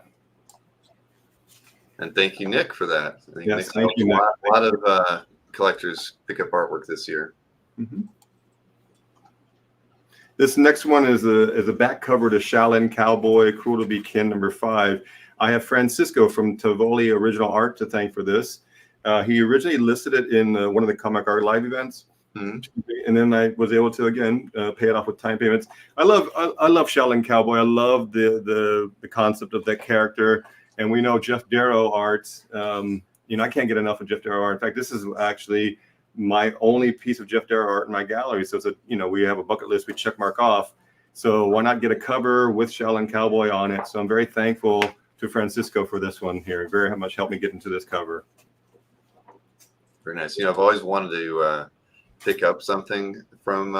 And thank you, Nick, for that. I think Yes, thank you, a Nick. lot of collectors pick up artwork this year. Mm-hmm. This next one is a back cover to Shaolin Cowboy, Cruel to Be Kin #5. I have Francisco from Tivoli Original Art to thank for this. He originally listed it in one of the Comic Art Live events. Mm-hmm. And then I was able to again pay it off with time payments. I love Shaolin Cowboy. I love the concept of that character. And we know Jeff Darrow art. I can't get enough of Jeff Darrow art. In fact, this is actually my only piece of Jeff Darrow art in my gallery. So it's we have a bucket list we check mark off. So why not get a cover with Shaolin Cowboy on it? So I'm very thankful to Francisco for this one here. Very much helped me get into this cover. Very nice. I've always wanted to pick up something from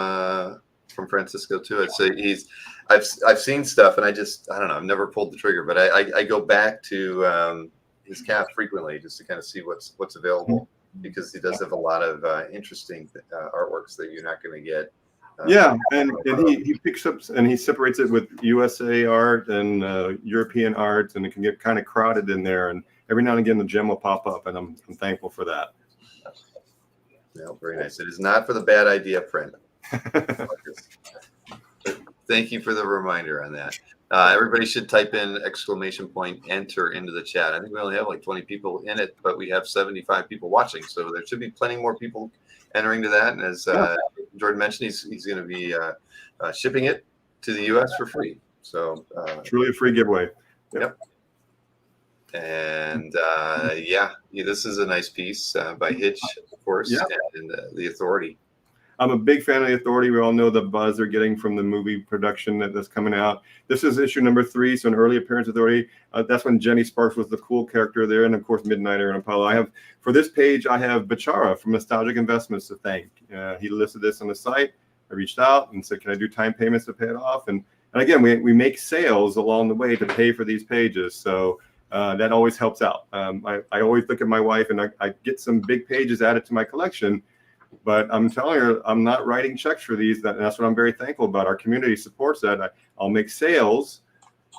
Francisco too. I'd say I've seen stuff and I don't know, I've never pulled the trigger, but I go back to his calf frequently just to kind of see what's available, because he does have a lot of interesting artworks that you're not going to get. Yeah, and he picks up and he separates it with USA art and European art, and it can get kind of crowded in there. And every now and again, the gem will pop up, and I'm thankful for that. Yeah, very nice. It is not for the bad idea print. Thank you for the reminder on that. Everybody should type in !enter into the chat. I think we only have like 20 people in it, but we have 75 people watching, so there should be plenty more people entering to that. And as Jordan mentioned, he's going to be shipping it to the U.S. for free. So truly a free giveaway. Yep. And this is a nice piece by Hitch, of course, and the Authority. I'm a big fan of the Authority. We all know the buzz they're getting from the movie production that's coming out. This is issue number 3, so an early appearance of Authority. That's when Jenny Sparks was the cool character there, and of course Midnighter and Apollo. For this page, I have Bachara from Nostalgic Investments to thank. He listed this on the site. I reached out and said, can I do time payments to pay it off? And again, we make sales along the way to pay for these pages, so that always helps out. I always look at my wife, and I get some big pages added to my collection. But I'm telling her, I'm not writing checks for these. That's what I'm very thankful about. Our community supports that. I'll make sales,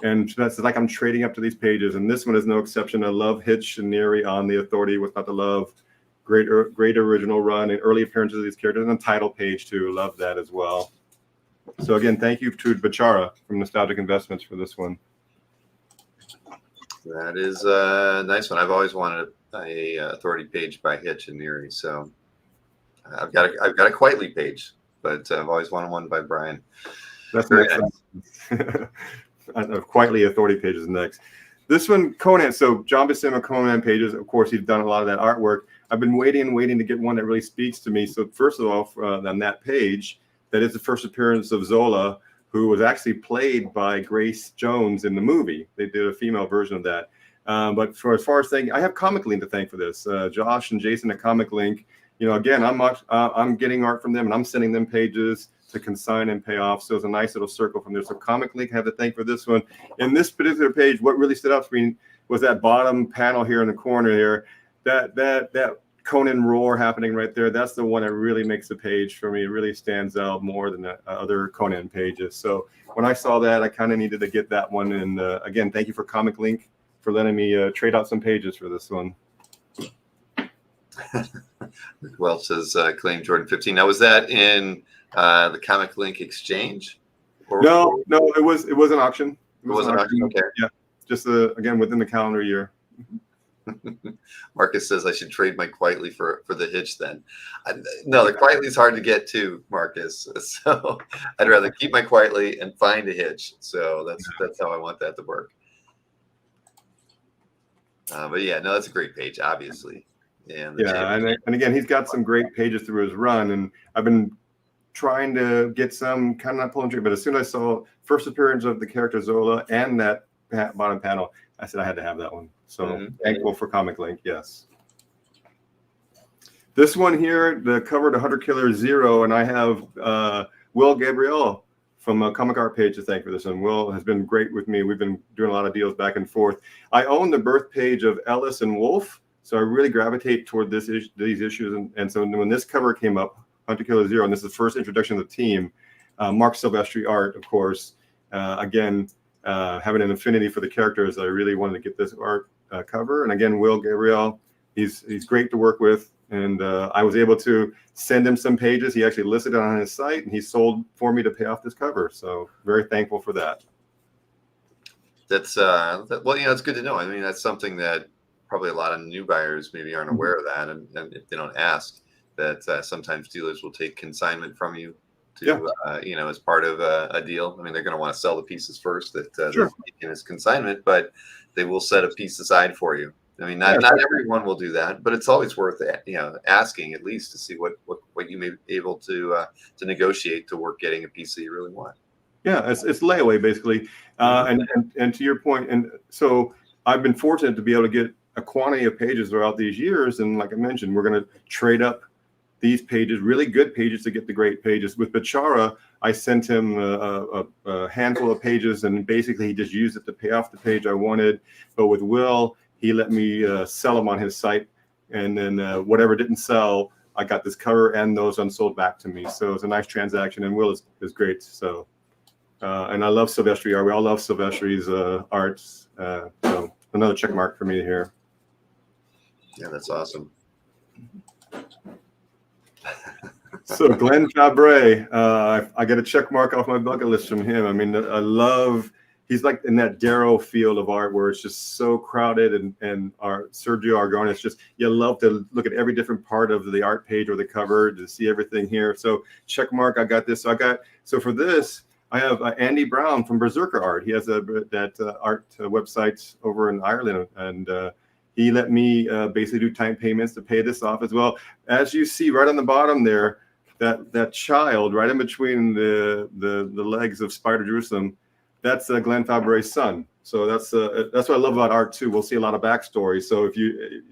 and that's like I'm trading up to these pages. And this one is no exception. I love Hitch and Neary on the Authority. What's not to love? Great original run and early appearances of these characters, and the title page too. Love that as well. So again, thank you to Bachara from Nostalgic Investments for this one. That is a nice one. I've always wanted a Authority page by Hitch and Neary, so. I've got a Quietly page, but I've always wanted one by Brian. That's very nice. Quietly Authority page is next. This one, Conan. So John Buscema Conan pages. Of course, he's done a lot of that artwork. I've been waiting to get one that really speaks to me. So first of all, on that page, that is the first appearance of Zola, who was actually played by Grace Jones in the movie. They did a female version of that. But as far as thanking, I have Comic Link to thank for this. Josh and Jason at Comic Link. Again, I'm getting art from them, and I'm sending them pages to consign and pay off. So it's a nice little circle from there. So Comic Link have to thank for this one. In this particular page, what really stood out for me was that bottom panel here in the corner here. That Conan roar happening right there. That's the one that really makes the page for me. It really stands out more than the other Conan pages. So when I saw that, I kind of needed to get that one. And again, thank you for Comic Link for letting me trade out some pages for this one. Welch says claim Jordan 15. Now, was that in the Comic Link exchange? No, it was an auction. It was an auction. Okay. Yeah, just again within the calendar year. Marcus says I should trade my Quietly for the Hitch then. No, the Quietly is hard to get too, Marcus. So I'd rather keep my Quietly and find a Hitch. So that's how I want that to work. But yeah, no, that's a great page, obviously. And again, he's got some great pages through his run, and I've been trying to get some kind of not pulling trigger, but as soon as I saw first appearance of the character Zola and that bottom panel, I said I had to have that one. So thankful for Comic Link, yes. This one here, the cover to Hunter Killer Zero, and I have Will Gabriel from a Comic Art page to thank for this one. Will has been great with me. We've been doing a lot of deals back and forth. I own the birth page of Ellis and Wolf. So I really gravitate toward these issues. And so when this cover came up, Hunter Killer Zero, and this is the first introduction of the team, Mark Silvestri art, of course. Again, having an affinity for the characters, I really wanted to get this art cover. And again, Will Gabriel, he's great to work with. And I was able to send him some pages. He actually listed it on his site, and he sold for me to pay off this cover. So very thankful for that. That's it's good to know. I mean, that's something that probably a lot of new buyers maybe aren't aware of that, and if they don't ask, that sometimes dealers will take consignment from you to as part of a deal. I mean, they're going to want to sell the pieces first that they're taking as consignment, but they will set a piece aside for you. I mean, not everyone will do that, but it's always worth asking at least to see what you may be able to negotiate to work getting a piece that you really want. Yeah, it's layaway basically, and to your point, and so I've been fortunate to be able to get a quantity of pages throughout these years. And like I mentioned, we're going to trade up these pages, really good pages, to get the great pages. With Bachara, I sent him a handful of pages, and basically he just used it to pay off the page I wanted. But with Will, he let me sell them on his site, and then whatever didn't sell, I got this cover and those unsold back to me. So it's a nice transaction, and Will is great. So and I love Silvestri art. We all love Silvestri's arts. So another check mark for me here. Yeah, that's awesome. So Glenn Fabre, I get a check mark off my bucket list from him. I mean, I love, he's like in that Darrow field of art where it's just so crowded, and our Sergio Aragón, it's just, you love to look at every different part of the art page or the cover to see everything here. So check mark, I got this. So for this, I have Andy Brown from Berserker Art. He has that art website over in Ireland, and he let me basically do time payments to pay this off as well. As you see right on the bottom there, that child right in between the legs of Spider Jerusalem, that's Glenn Fabre's son. So that's what I love about art too. We'll see a lot of backstory. So if you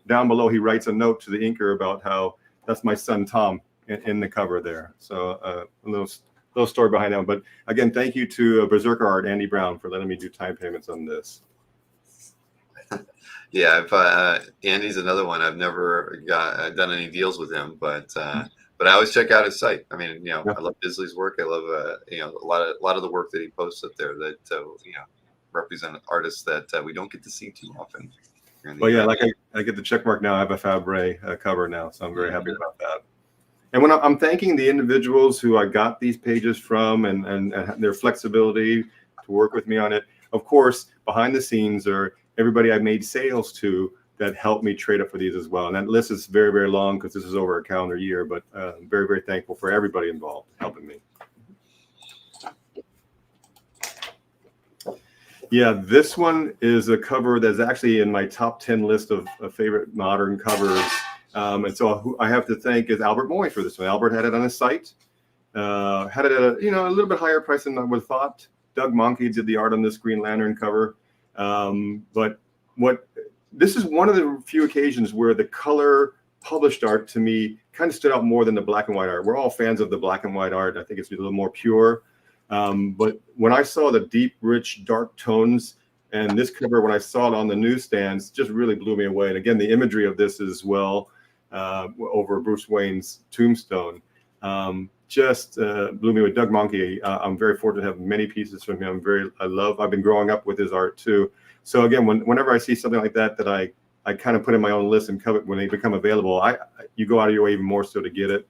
down below, he writes a note to the inker about how that's my son Tom in the cover there. So a little story behind that. But again, thank you to Berserker Art, Andy Brown, for letting me do time payments on this. Yeah, Andy's another one. I've never done any deals with him, but I always check out his site. I mean, Yeah. I love Bisley's work. I love a lot of the work that he posts up there that represent artists that we don't get to see too often. Well, yeah, like I get the check mark now. I have a Fabre cover now, so I'm very happy about that. And when I'm thanking the individuals who I got these pages from and their flexibility to work with me on it, of course, behind the scenes are everybody I made sales to that helped me trade up for these as well. And that list is very, very long because this is over a calendar year, but I'm very, very thankful for everybody involved helping me. Yeah, this one is a cover that's actually in my top 10 list of favorite modern covers. And so who I have to thank is Albert Moy for this one. Albert had it on his site, had it at a little bit higher price than I would have thought. Doug Monkey did the art on this Green Lantern cover. But this is one of the few occasions where the color published art to me kind of stood out more than the black and white art. We're all fans of the black and white art. I think it's a little more pure. But when I saw the deep, rich, dark tones and this cover, when I saw it on the newsstands, just really blew me away. And again, the imagery of this as well over Bruce Wayne's tombstone just blew me away. Doug Monkey, I'm very fortunate to have many pieces from him. I've been growing up with his art too. So again, whenever I see something like that I kind of put in my own list and covet when they become available, you go out of your way even more so to get it.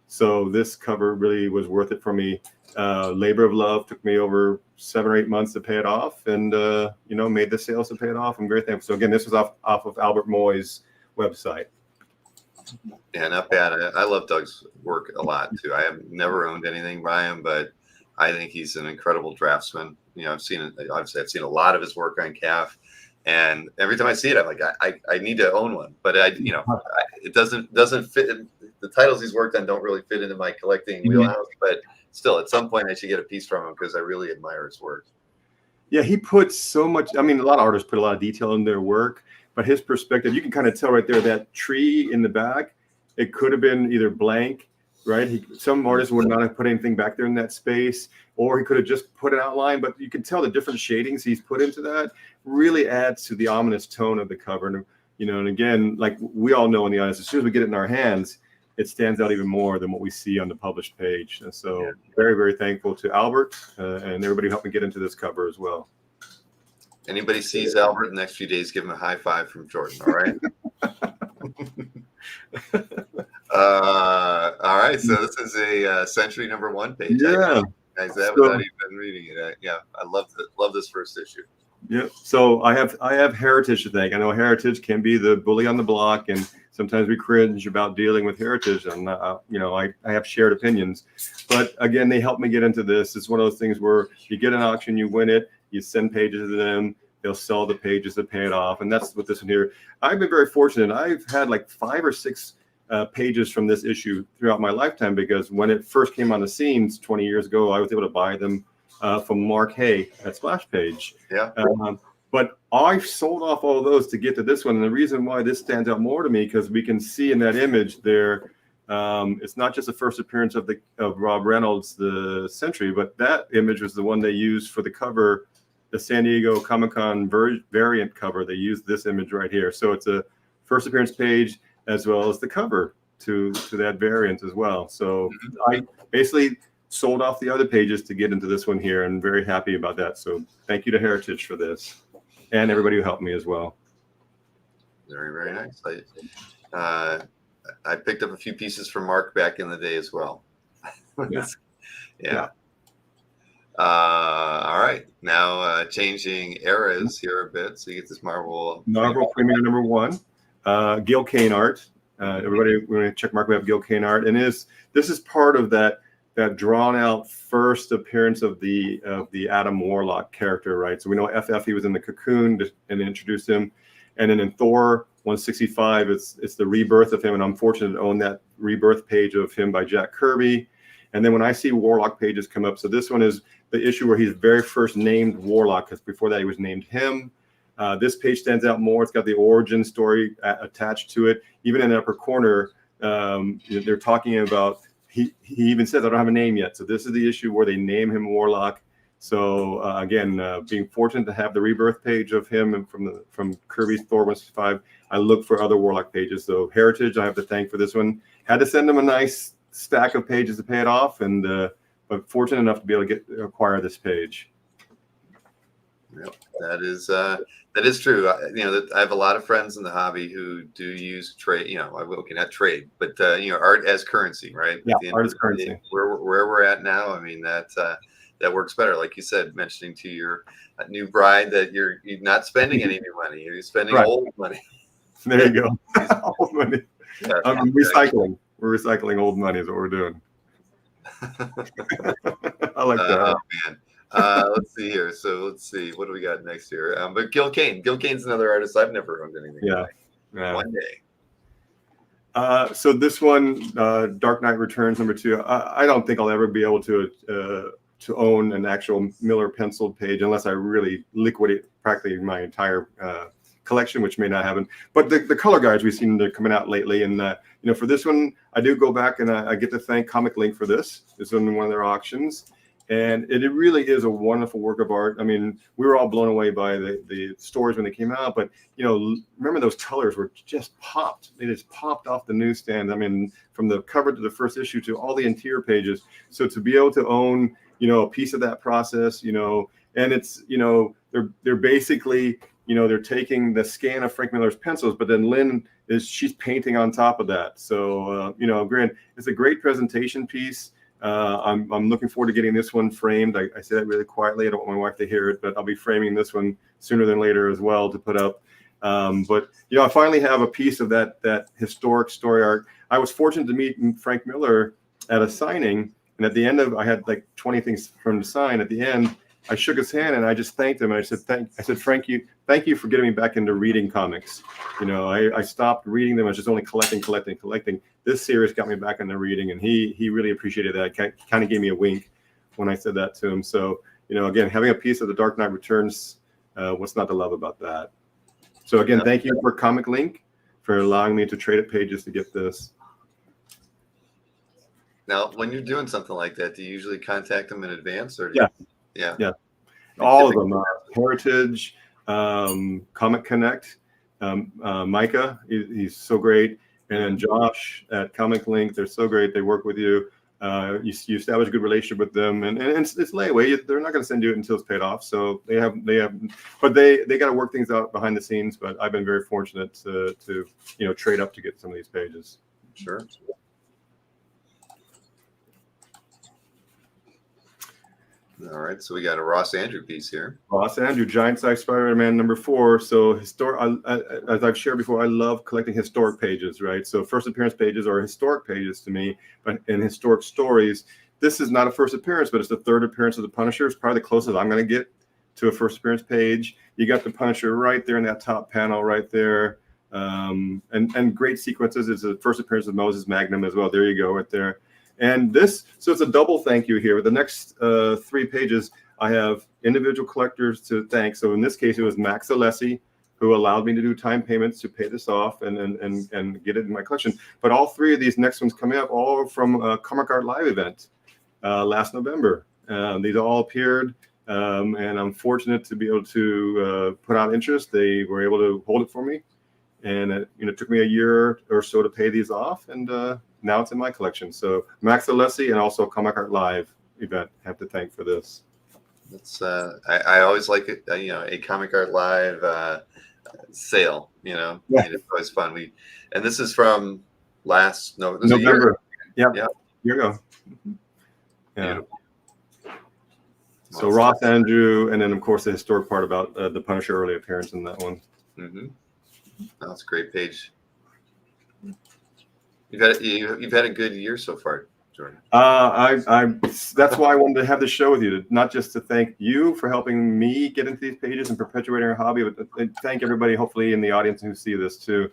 So this cover really was worth it for me. Labor of love, took me over 7 or 8 months to pay it off, and made the sales to pay it off. I'm very thankful. So again, this was off of Albert Moy's website. Yeah, not bad. I love Doug's work a lot too. I have never owned anything by him, but I think he's an incredible draftsman. I've seen a lot of his work on CAF, and every time I see it, I'm like, I need to own one. But it doesn't fit. The titles he's worked on don't really fit into my collecting wheelhouse. But still, at some point, I should get a piece from him because I really admire his work. Yeah, he puts so much. I mean, a lot of artists put a lot of detail in their work, but his perspective, you can kind of tell right there that tree in the back, it could have been either blank, right? Some artists would not have put anything back there in that space, or he could have just put an outline, but you can tell the different shadings he's put into that really adds to the ominous tone of the cover. And again, like we all know in the audience, as soon as we get it in our hands, it stands out even more than what we see on the published page. And so very, very thankful to Albert and everybody who helped me get into this cover as well. Anybody sees Albert in the next few days, give him a high five from Jordan. All right. All right. So this is a Century #1 page. Yeah. Guys, that without even reading it. I love this first issue. Yeah. So I have Heritage to thank. I know Heritage can be the bully on the block, and sometimes we cringe about dealing with Heritage, and I have shared opinions. But again, they helped me get into this. It's one of those things where you get an auction, you win it, you send pages to them, they'll sell the pages to pay it off, and that's what this one here. I've been very fortunate. I've had like 5 or 6 pages from this issue throughout my lifetime, because when it first came on the scenes 20 years ago, I was able to buy them from Mark Hay at Splash Page. Yeah. But I've sold off all of those to get to this one. And the reason why this stands out more to me, because we can see in that image there, it's not just the first appearance of Rob Reynolds, the Century, but that image was the one they used for the cover the San Diego Comic-Con variant cover, they used this image right here. So it's a first appearance page as well as the cover to that variant as well. So I basically sold off the other pages to get into this one here, and very happy about that. So thank you to Heritage for this, and everybody who helped me as well. Very, very nice. I picked up a few pieces from Mark back in the day as well. Yeah. All right. Now changing eras here a bit. So you get this Marvel Premiere #1, Gil Kane art. Everybody, we're going to check mark. We have Gil Kane art, and this is part of that drawn out first appearance of the Adam Warlock character, right? So we know FF, he was in the Cocoon and introduced him, and then in Thor 165, it's the rebirth of him, and I'm fortunate to own that rebirth page of him by Jack Kirby. And then when I see Warlock pages come up, so this one is the issue where he's very first named Warlock, because before that he was named him. This page stands out more. It's got the origin story attached to it. Even in the upper corner, they're talking about, he even says, I don't have a name yet. So this is the issue where they name him Warlock. So again, being fortunate to have the rebirth page of him and from Kirby's Thor 165, I look for other Warlock pages. So Heritage, I have to thank for this one. Had to send them a nice stack of pages to pay it off, and but fortunate enough to be able to acquire this page. Yep, that is true. I have a lot of friends in the hobby who do use trade. Okay, not trade, but art as currency, right? Yeah, art as currency. Where we're at now, I mean that works better. Like you said, mentioning to your new bride that you're not spending any new money, you're spending old money. There you go, old money. Yeah, recycling. We're recycling old money is what we're doing. I like that. Oh man. Let's see here. So let's see. What do we got next here? But Gil Kane. Gil Kane's another artist I've never owned anything. Yeah. One day. So this one, Dark Knight Returns #2. I don't think I'll ever be able to own an actual Miller penciled page unless I really liquidate practically my entire collection, which may not happen. But the color guides we've seen, they're coming out lately, and for this one, I do go back and I get to thank Comic Link for this. It's in one of their auctions. And it really is a wonderful work of art. I mean, we were all blown away by the stories when they came out, but remember those colors were just popped. They just popped off the newsstand. I mean, from the cover to the first issue to all the interior pages. So to be able to own, a piece of that process, and it's, they're basically, they're taking the scan of Frank Miller's pencils, but then Lynn she's painting on top of that. So, granted, it's a great presentation piece. I'm looking forward to getting this one framed. I say that really quietly. I don't want my wife to hear it, but I'll be framing this one sooner than later as well to put up. But I finally have a piece of that historic story art. I was fortunate to meet Frank Miller at a signing, and at the end I had like 20 things for him to sign. At the end, I shook his hand and I just thanked him. And I said, Frank, thank you for getting me back into reading comics. I stopped reading them. I was just only collecting. This series got me back into reading, and he really appreciated that. He kind of gave me a wink when I said that to him. So, again, having a piece of the Dark Knight Returns, what's not to love about that? So again, thank you for Comic Link for allowing me to trade at pages to get this. Now, when you're doing something like that, do you usually contact them in advance, or Yeah. All of them. Heritage, Comic Connect, Micah, he's so great, and Josh at Comic Link, they're so great. They work with you. You establish a good relationship with them, and it's layaway. They're not going to send you it until it's paid off. So they have, but they got to work things out behind the scenes. But I've been very fortunate to trade up to get some of these pages. Sure. All right, so we got a Ross Andrew piece here. Ross Andrew, Giant Size Spider-Man #4. So as I've shared before, I love collecting historic pages, right? So first appearance pages are historic pages to me, but in historic stories, this is not a first appearance, but it's the third appearance of the Punisher. It's probably the closest I'm going to get to a first appearance page. You got the Punisher right there in that top panel right there. And great sequences. It's the first appearance of Moses Magnum as well. There you go, right there. And so it's a double thank you here. The next 3 pages, I have individual collectors to thank. So in this case, it was Max Alessi, who allowed me to do time payments to pay this off and get it in my collection. But all 3 of these next ones coming up, all from a Comic Art Live event last November. These all appeared And I'm fortunate to be able to put out interest. They were able to hold it for me, and it took me a year or so to pay these off, and now it's in my collection. So Max Alessi and also Comic Art Live event have to thank for this. That's I always like it. A Comic Art Live sale. Yeah. It's always fun. And this is from last November. Yeah. Year ago. Yeah. Beautiful. So Ross Andrew, and then of course the historic part about the Punisher early appearance in that one. Mm-hmm. That's a great page. You've had a good year so far, Jordan. That's why I wanted to have this show with you, not just to thank you for helping me get into these pages and perpetuating our hobby, but to thank everybody, hopefully in the audience who see this too.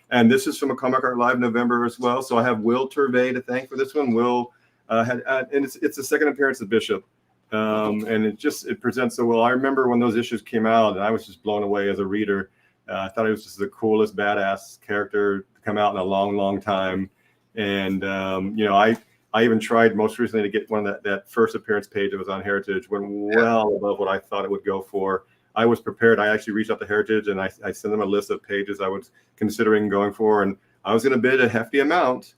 And this is from a Comic Art Live November as well. So I have Will Turvey to thank for this one. Will and it's the second appearance of Bishop. And it presents so well. I remember when those issues came out, and I was just blown away as a reader. I thought it was just the coolest badass character to come out in a long time. And I even tried most recently to get one of that first appearance page that was on Heritage, went well above what I thought it would go for. I was prepared. I actually reached out to Heritage and I sent them a list of pages I was considering going for, and I was going to bid a hefty amount.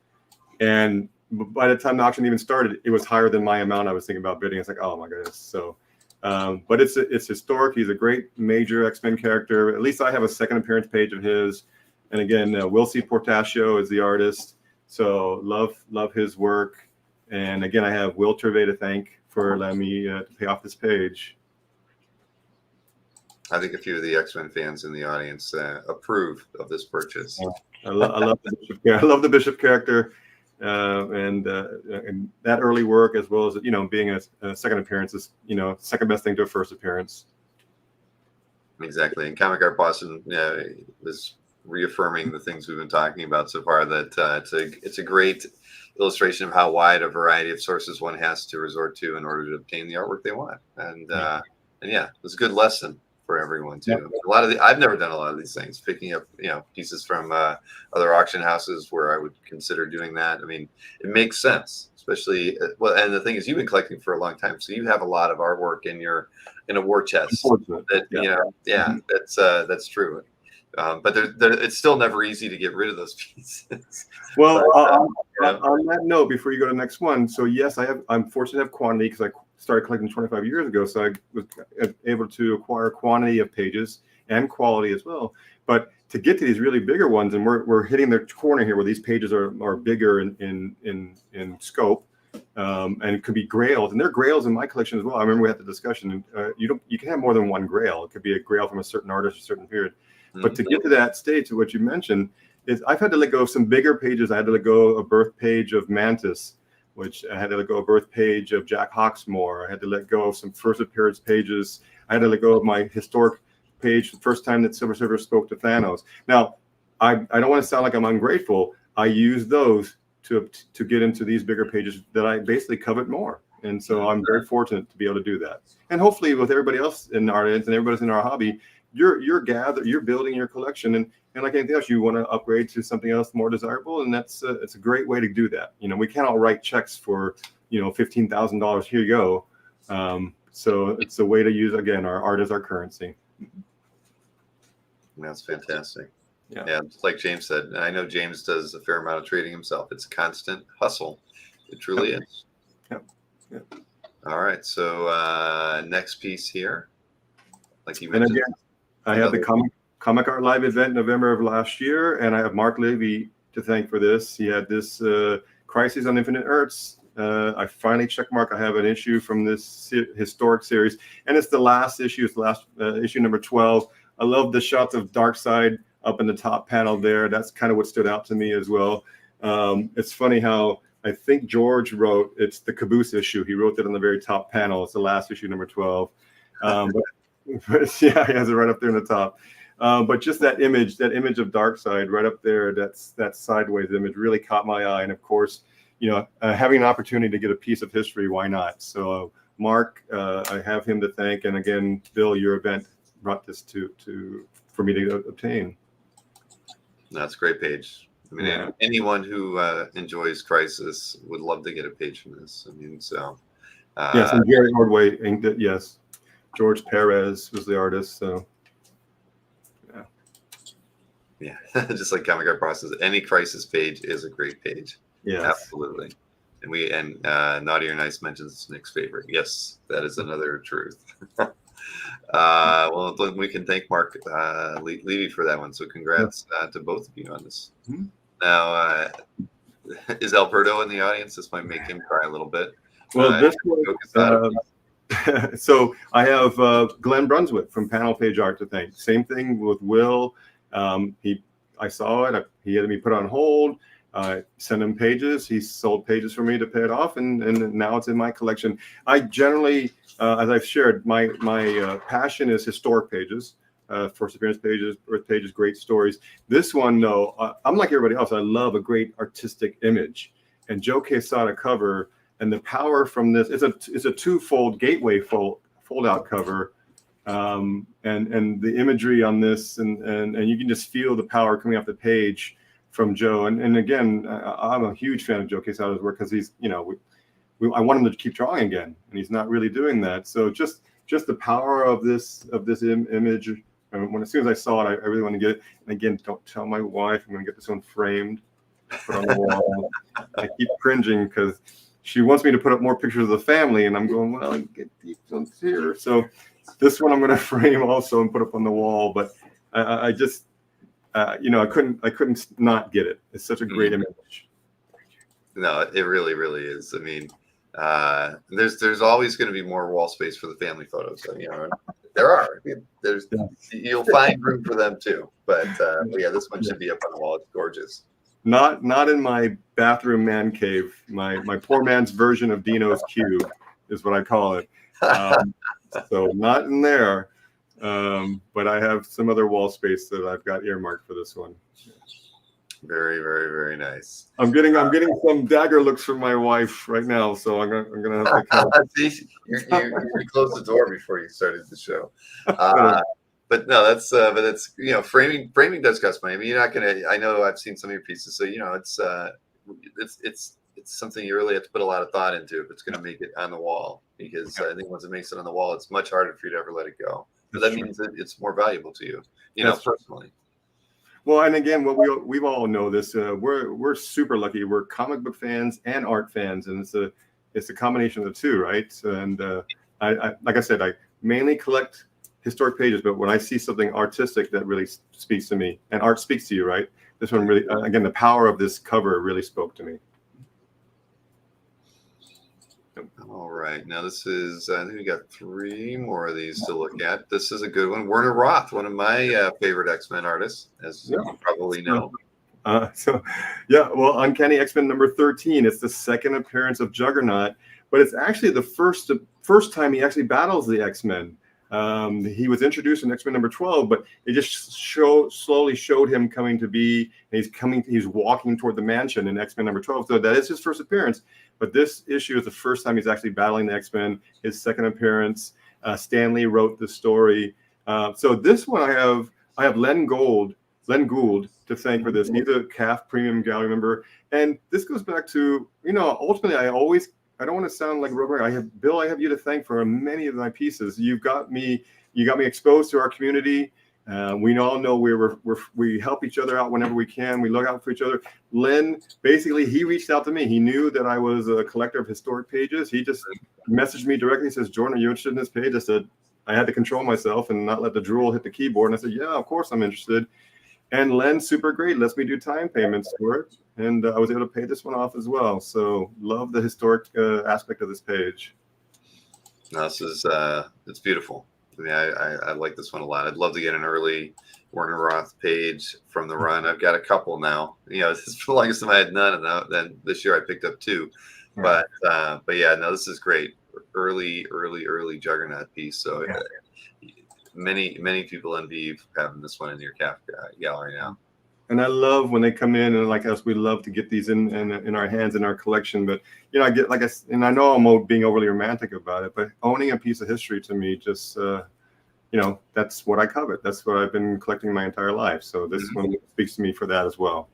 And by the time the auction even started, it was higher than my amount I was thinking about bidding. It's like, oh my goodness. So, but it's historic. He's a great major X-Men character. At least I have a second appearance page of his. And again, Will C. Portacio is the artist. So love his work. And again, I have Will Turvey to thank for letting me to pay off this page. I think a few of the X-Men fans in the audience approve of this purchase. I love the Bishop. I love the Bishop character. And that early work, as well as being a second appearance, is second best thing to a first appearance. Exactly, and Comic Art Boston is reaffirming the things we've been talking about so far. That it's a great illustration of how wide a variety of sources one has to resort to in order to obtain the artwork they want. And it's a good lesson for everyone too. Yeah. I've never done a lot of these things, picking up pieces from other auction houses where I would consider doing that. I mean, it makes sense, especially and the thing is, you've been collecting for a long time, so you have a lot of artwork in a war chest. That's true. But it's still never easy to get rid of those pieces. Well, on that note, before you go to the next one, so yes, I'm fortunate to have quantity because I started collecting 25 years ago, so I was able to acquire quantity of pages and quality as well. But to get to these really bigger ones, and we're hitting the corner here where these pages are bigger in scope, and it could be grails, and there are grails in my collection as well. I remember we had the discussion. You can have more than one grail. It could be a grail from a certain artist, a certain period. But to get to that stage, what you mentioned is I've had to let go of some bigger pages. I had to let go of a birth page of Mantis, which I had to let go of a birth page of Jack Hawksmoor. I had to let go of some first appearance pages. I had to let go of my historic page, the first time that Silver Surfer spoke to Thanos. Now, I don't want to sound like I'm ungrateful. I use those to get into these bigger pages that I basically covet more. And so I'm very fortunate to be able to do that. And hopefully with everybody else in our audience and everybody's in our hobby, you're building your collection, and like anything else, you want to upgrade to something else more desirable, and it's a great way to do that. We can't all write checks for $15,000. Here you go. So it's a way to use, again, our art as our currency. That's fantastic. Yeah, just like James said, I know James does a fair amount of trading himself. It's a constant hustle. It truly is. Yeah. All right. So next piece here, like you mentioned. And again, I have the Comic Art Live event in November of last year, and I have Mark Levy to thank for this. He had this Crisis on Infinite Earths. I finally checked mark. I have an issue from this historic series, and it's the last issue. It's the last issue number 12. I love the shots of Darkseid up in the top panel there. That's kind of what stood out to me as well. It's funny how I think George wrote, it's the Caboose issue. He wrote that on the very top panel. It's the last issue number 12. But yeah, he has it right up there in the top. But just that image of Darkseid right up there, that sideways image really caught my eye. And of course, having an opportunity to get a piece of history, why not? So Mark, I have him to thank. And again, Bill, your event brought this for me to obtain. That's a great page. I mean, anyone who enjoys Crisis would love to get a page from this. I mean, so. Yes, and Gary Ordway, yes. George Perez was the artist. So yeah, just like Comic Art Process, any crisis page is a great page. yes. Absolutely. And Naughty or Nice mentions Nick's favorite. Yes, that is another truth. Well, we can thank Mark Levy for that one. So congrats to both of you on this. Mm-hmm. Now, is Alberto in the audience? This might make him cry a little bit. Well, this one, so I have Glenn Brunswick from Panel Page Art to thank. Same thing with Will. I saw it. He had me put on hold. Send him pages. He sold pages for me to pay it off, and now it's in my collection. I generally, as I've shared, my passion is historic pages, first appearance pages, birth pages, great stories. This one, no, I'm like everybody else. I love a great artistic image, and Joe Quesada cover, and the power from this. It's a twofold gateway fold out cover. And the imagery on this, and you can just feel the power coming off the page from Joe. And again, I'm a huge fan of Joe Quesada's work because he's, I want him to keep drawing again, and he's not really doing that. So just the power of this image. And as soon as I saw it, I really want to get it. And again, don't tell my wife. I'm going to get this one framed, put on the wall. I keep cringing because she wants me to put up more pictures of the family, and I'm going, well, I get these ones here. So this one I'm going to frame also and put up on the wall. But I just, I couldn't not get it. It's such a great image. No, it really, really is. I mean, there's always going to be more wall space for the family photos. So, there are. You'll find room for them too. But yeah, this one should be up on the wall. It's gorgeous. Not in my bathroom man cave. My poor man's version of Dino's cube is what I call it. So not in there. But I have some other wall space that I've got earmarked for this one. Very, very, very nice. I'm getting some dagger looks from my wife right now, so I'm gonna have to see, you closed the door before you started the show. But no, that's framing does cost money. I mean, you're not gonna. I know I've seen some of your pieces, so it's something you really have to put a lot of thought into if it's going to make it on the wall. Because I think once it makes it on the wall, it's much harder for you to ever let it go. But that means that it's more valuable to you, personally. Well, and again, what we all know this. We're super lucky. We're comic book fans and art fans, and it's a combination of the two, right? And I like I said, I mainly collect historic pages, but when I see something artistic that really speaks to me, and art speaks to you, right? This one really, again, the power of this cover really spoke to me. All right, now this is, I think we got 3 more of these to look at. This is a good one. Werner Roth, one of my favorite X-Men artists, as you probably know. Well, Uncanny X-Men number 13. It's the second appearance of Juggernaut, but it's actually the first time he actually battles the X-Men. He was introduced in X-Men number 12, but it just slowly showed him coming to be. And he's walking toward the mansion in X-Men number 12. So that is his first appearance. But this issue is the first time he's actually battling the X-Men. His second appearance. Stan Lee wrote the story. So this one I have Len Gould to thank for this. He's a CAF Premium Gallery member, and this goes back to ultimately I don't want to sound like Robert. I have you to thank for many of my pieces. You got me exposed to our community. We all know we help each other out whenever we can. We look out for each other. Len, basically, he reached out to me. He knew that I was a collector of historic pages. He just messaged me directly. He says, "Jordan, are you interested in this page?" I said, I had to control myself and not let the drool hit the keyboard. And I said, "Yeah, of course I'm interested." And Len's super great. Lets me do time payments for it. And I was able to pay this one off as well. So love the historic aspect of this page. No, this is it's beautiful. I mean, I like this one a lot. I'd love to get an early Werner Roth page from the run. I've got a couple now. This is for the longest time I had none, and then this year I picked up 2. But yeah, no, this is great. Early Juggernaut piece. So many people envy having this one in your CAF gallery now. And I love when they come in, and like us, we love to get these in our hands, in our collection. But I get and I know I'm being overly romantic about it, but owning a piece of history to me just that's what I covet. That's what I've been collecting my entire life. So this one speaks to me for that as well.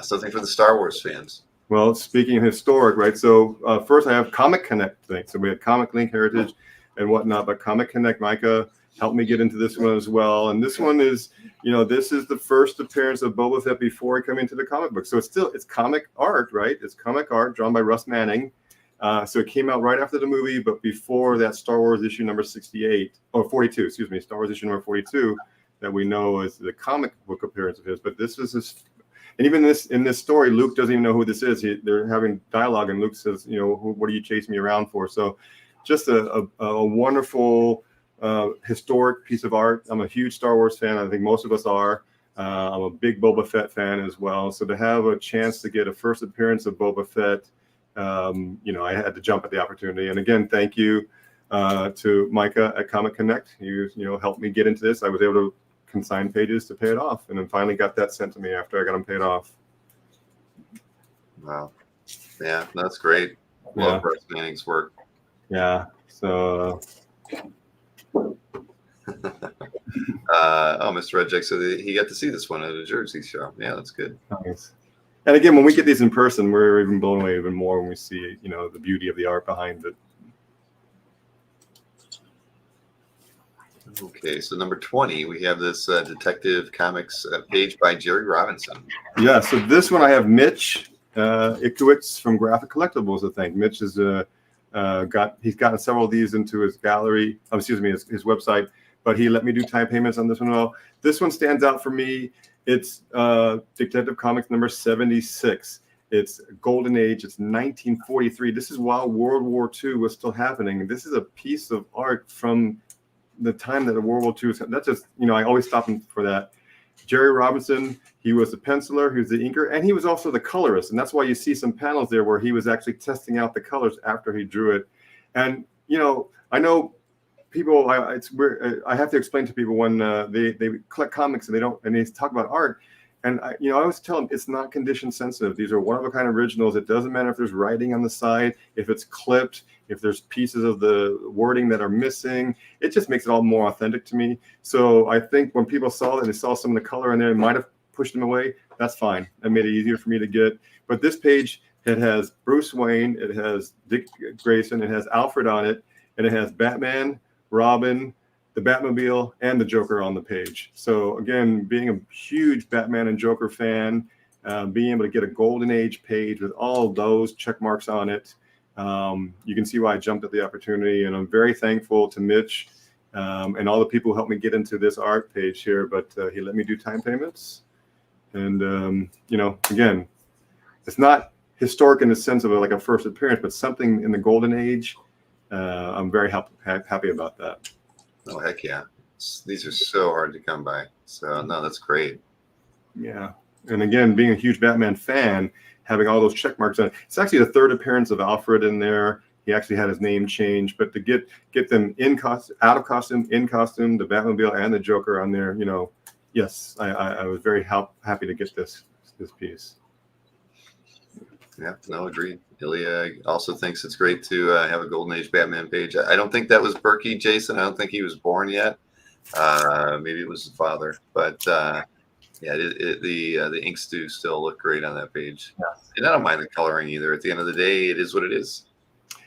Something for the Star Wars fans. Well, speaking of historic, right? So first I have Comic Connect thing. So we had Comic Link Heritage and whatnot, but Comic Connect, Micah helped me get into this one as well. And this one is, this is the first appearance of Boba Fett before he came into the comic book. So it's comic art, right? It's comic art drawn by Russ Manning. So it came out right after the movie, but before that Star Wars issue number 68 or 42, excuse me, Star Wars issue number 42 that we know is the comic book appearance of his. But this is his. And even in this story, Luke doesn't even know who this is. They're having dialogue, and Luke says, what are you chasing me around for? So just a wonderful, historic piece of art. I'm a huge Star Wars fan. I think most of us are. I'm a big Boba Fett fan as well. So to have a chance to get a first appearance of Boba Fett, I had to jump at the opportunity. And again, thank you to Micah at Comic Connect. You helped me get into this. I was able to consign pages to pay it off, and then finally got that sent to me after I got them paid off. Wow. Yeah, that's great. Love Russ Manning's work. Yeah. So Mr. Redjack said he got to see this one at a Jersey show. Yeah, that's good. Nice. And again, when we get these in person, we're even blown away even more when we see, the beauty of the art behind it. Okay, so number 20, we have this Detective Comics page by Jerry Robinson. Yeah, so this one I have Mitch Ikowitz from Graphic Collectibles, I think. Mitch is he's gotten several of these into his gallery, his website, but he let me do time payments on this one. Well, this one stands out for me. It's Detective Comics number 76. It's Golden Age. It's 1943. This is while World War II was still happening. This is a piece of art from the time that the World War II was. That's just, I always stop him for that. Jerry Robinson, he was the penciler, he was the inker, and he was also the colorist. And that's why you see some panels there where he was actually testing out the colors after he drew it. And, I know people, I have to explain to people when they collect comics and they talk about art. And I always tell them it's not condition sensitive. These are one-of-a-kind originals. It doesn't matter if there's writing on the side, if it's clipped, if there's pieces of the wording that are missing. It just makes it all more authentic to me. So I think when people saw that, they saw some of the color in there, it might have pushed them away. That's fine. That made it easier for me to get. But this page, it has Bruce Wayne, it has Dick Grayson, it has Alfred on it, and it has Batman, Robin, the Batmobile, and the Joker on the page. So again, being a huge Batman and Joker fan, being able to get a Golden Age page with all those check marks on it, you can see why I jumped at the opportunity. And I'm very thankful to Mitch and all the people who helped me get into this art page here. But he let me do time payments. And, again, it's not historic in the sense of like a first appearance, but something in the Golden Age. I'm very happy about that. Oh, heck yeah. These are so hard to come by. So, no, that's great. Yeah. And again, being a huge Batman fan, having all those check marks on it. It's actually the third appearance of Alfred in there. He actually had his name changed, but to get them out of costume, in costume, the Batmobile and the Joker on there, yes, I was very happy to get this piece. Yeah, no, agreed. Ilya also thinks it's great to have a Golden Age Batman page. I don't think that was Berkey, Jason. I don't think he was born yet. Maybe it was his father. But the inks do still look great on that page. Yeah. And I don't mind the coloring either. At the end of the day, it is what it is.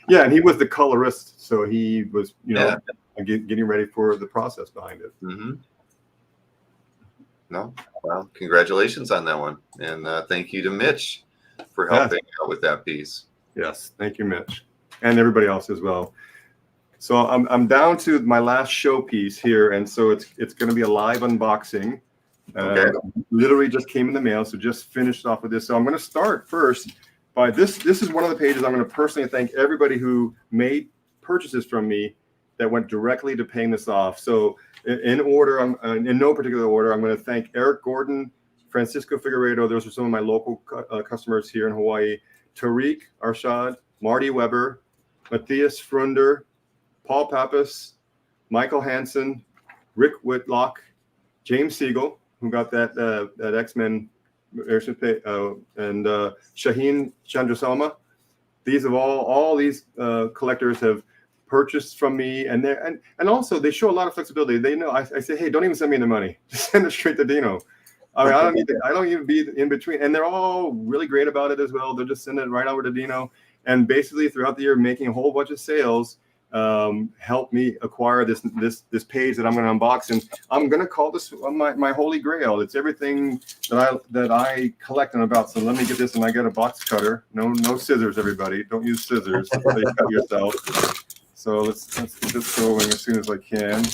Yeah, and he was the colorist, so he was, getting ready for the process behind it. Mm-hmm. No, well, congratulations on that one, and thank you to Mitch for helping out with that piece. Yes, thank you, Mitch, and everybody else as well. So I'm down to my last show piece here, and so it's going to be a live unboxing. Okay. Literally just came in the mail, so just finished off with this. So I'm going to start first by this. This is one of the pages I'm going to personally thank everybody who made purchases from me that went directly to paying this off. So in order, in no particular order, I'm going to thank Eric Gordon, Francisco Figueredo. Those are some of my local customers here in Hawaii. Tariq Arshad, Marty Weber, Matthias Frunder, Paul Pappas, Michael Hansen, Rick Whitlock, James Siegel, who got that X-Men, and Shaheen Chandrasalma. These have all these collectors have purchased from me, and also they show a lot of flexibility. They know I say, hey, don't even send me the money, just send it straight to Dino. I mean, I don't even be in between. And they're all really great about it as well. They're just sending it right over to Dino. And basically throughout the year, making a whole bunch of sales, helped me acquire this page that I'm going to unbox. And I'm going to call this my holy grail. It's everything that I collect on about. So let me get this. And I got a box cutter. No scissors, everybody. Don't use scissors. You cut yourself. So let's get this going as soon as I can.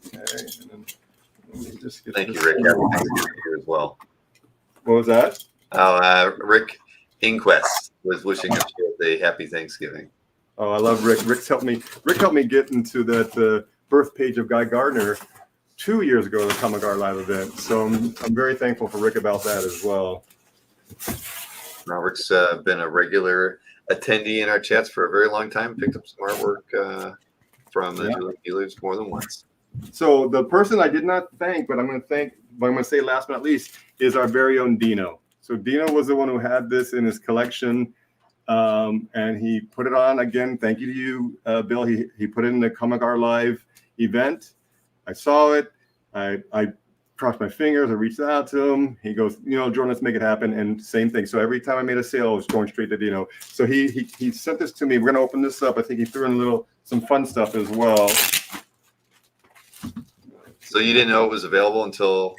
Okay. And then, let me just get Thank you, this Rick. going. Happy Thanksgiving to you as well. What was that? Rick Inquest was wishing us a happy Thanksgiving. Oh, I love Rick. Rick helped me get into that birth page of Guy Gardner 2 years ago at the Comic Art Live event. So I'm very thankful for Rick about that as well. Now, Rick's been a regular attendee in our chats for a very long time. Picked up some artwork from the jewelry dealers more than once. So the person I did not thank, but I'm going to say last but not least, is our very own Dino. So Dino was the one who had this in his collection, and he put it on again. Thank you to you, Bill. He put it in the Comic Art Live event. I saw it. I crossed my fingers. I reached out to him. He goes, Jordan, let's make it happen. And same thing. So every time I made a sale, I was going straight to Dino. So he sent this to me. We're going to open this up. I think he threw in some fun stuff as well. So you didn't know it was available until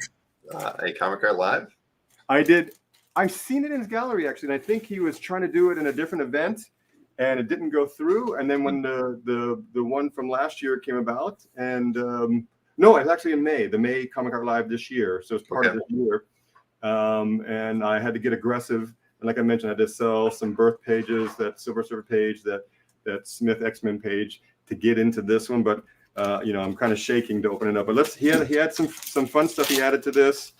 a Comic Art Live? I did. I've seen it in his gallery, actually, and I think he was trying to do it in a different event, and it didn't go through. And then when the one from last year came about, and no, it's actually in May, the May Comic Art Live this year, so it's part of this year. And I had to get aggressive, and like I mentioned, I had to sell some birth pages, that Silver Surfer page, that Smith X-Men page, to get into this one, but I'm kind of shaking to open it up. But he had some fun stuff he added to this.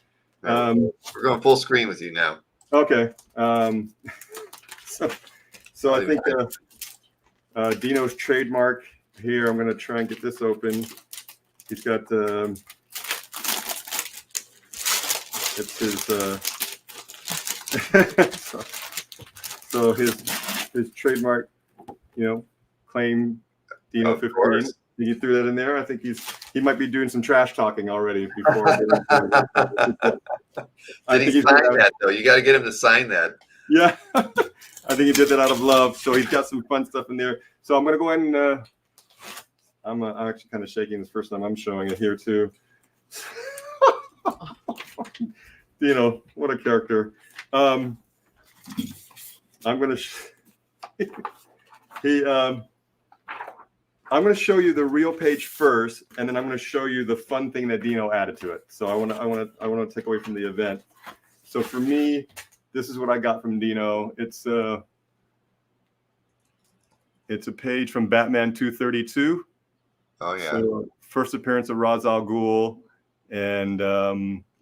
We're going full screen with you now. Okay. So I think Dino's trademark here. I'm going to try and get this open. He's got it's his so his trademark, claim Dino 15. You threw that in there. I think he might be doing some trash talking already before. Did he sign that though? You got to get him to sign that. Yeah, I think he did that out of love. So he's got some fun stuff in there. So I'm gonna go ahead and I'm actually kind of shaking this first time I'm showing it here too. What a character. I'm gonna I'm going to show you the real page first, and then I'm going to show you the fun thing that Dino added to it. So I want to take away from the event. So for me, this is what I got from Dino. It's a page from Batman 232. Oh yeah. So first appearance of Ra's al Ghul, and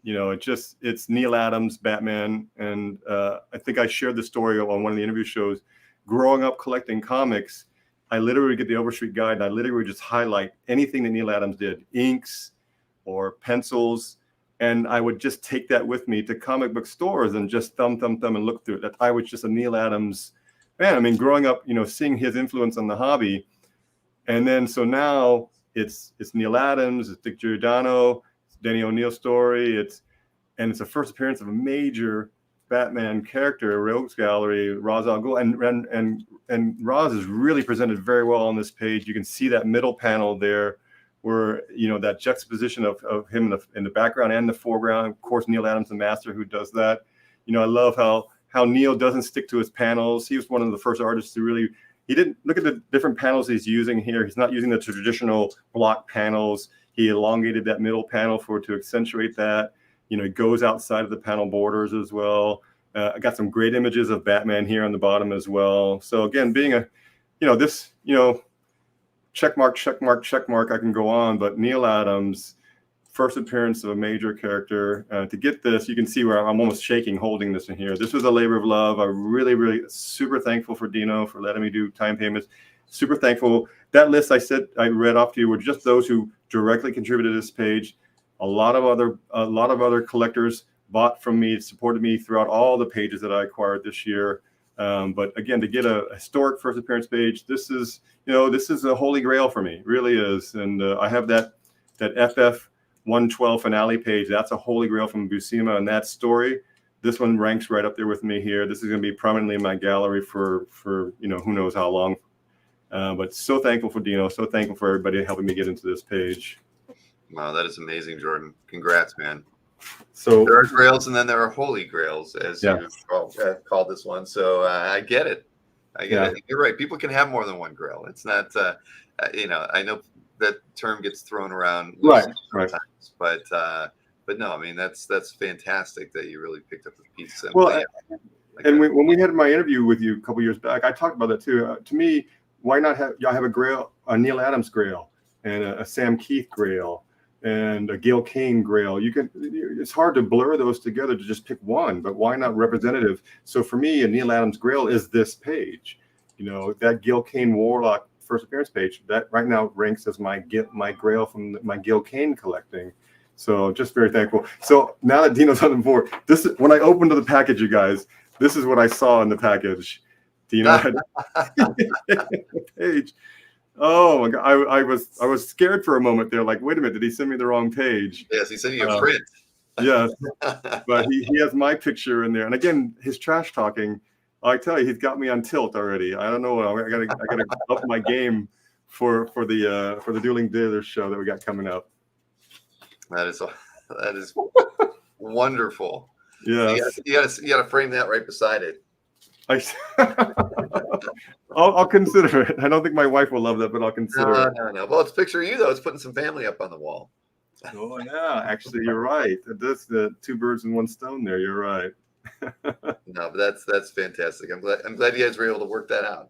it's Neil Adams Batman, and I think I shared the story on one of the interview shows. Growing up collecting comics, I literally get the Overstreet Guide, and I literally just highlight anything that Neil Adams did, inks or pencils, and I would just take that with me to comic book stores and just thumb and look through it. That I was just a Neil Adams fan. I mean, growing up, seeing his influence on the hobby, and then so now it's Neil Adams, it's Dick Giordano, it's Denny O'Neil story, it's the first appearance of a major Batman character, Rogues Gallery, Ra's al Ghul, and Ra's is really presented very well on this page. You can see that middle panel there, where that juxtaposition of him in the background and the foreground. Of course, Neil Adams, the master who does that. I love how Neil doesn't stick to his panels. He was one of the first artists to really. He didn't look at the different panels he's using here. He's not using the traditional block panels. He elongated that middle panel to accentuate that. It goes outside of the panel borders as well. I got some great images of Batman here on the bottom as well. So again, being check mark, I can go on, but Neil Adams, first appearance of a major character. To get this, you can see where I'm almost shaking holding this in here. This was a labor of love. I'm really, really super thankful for Dino for letting me do time payments. Super thankful. That list I read off to you were just those who directly contributed to this page. A lot of other collectors bought from me, supported me throughout all the pages that I acquired this year. But again, to get a historic first appearance page, this is a holy grail for me, it really is. And I have that FF 112 finale page. That's a holy grail from Buscema and that story. This one ranks right up there with me here. This is going to be prominently in my gallery for who knows how long. But so thankful for Dino. So thankful for everybody helping me get into this page. Wow, that is amazing, Jordan. Congrats, man. So there are grails, and then there are holy grails, as yeah. you called this one. So I get it. I get it. You're right. People can have more than one grail. It's not, I know that term gets thrown around sometimes, but no, I mean that's fantastic that you really picked up a piece. When we had my interview with you a couple years back, I talked about that too. To me, why not have a grail, a Neil Adams grail, and a Sam Keith grail, and a Gil Kane grail? It's hard to blur those together to just pick one, but why not representative? So for me, a Neil Adams grail is this page. That Gil Kane Warlock first appearance page that right now ranks as my grail from my Gil Kane collecting. So just very thankful. So now that Dino's on the board, when I opened the package, you guys, this is what I saw in the package. Dino had the page. Oh my God, I was scared for a moment there. Like, wait a minute, did he send me the wrong page? Yes, he sent you a print. Yes, but he has my picture in there. And again, his trash talking, I tell you, he's got me on tilt already. I don't know. I gotta up my game for the Dueling Dealers show that we got coming up. That is wonderful. Yeah, you gotta frame that right beside it. I'll consider it. I don't think my wife will love that, but I'll consider it. No. Well, it's picture of you though. It's putting some family up on the wall. Oh yeah, actually, you're right. That's the two birds in one stone. There, you're right. No, but that's fantastic. I'm glad you guys were able to work that out.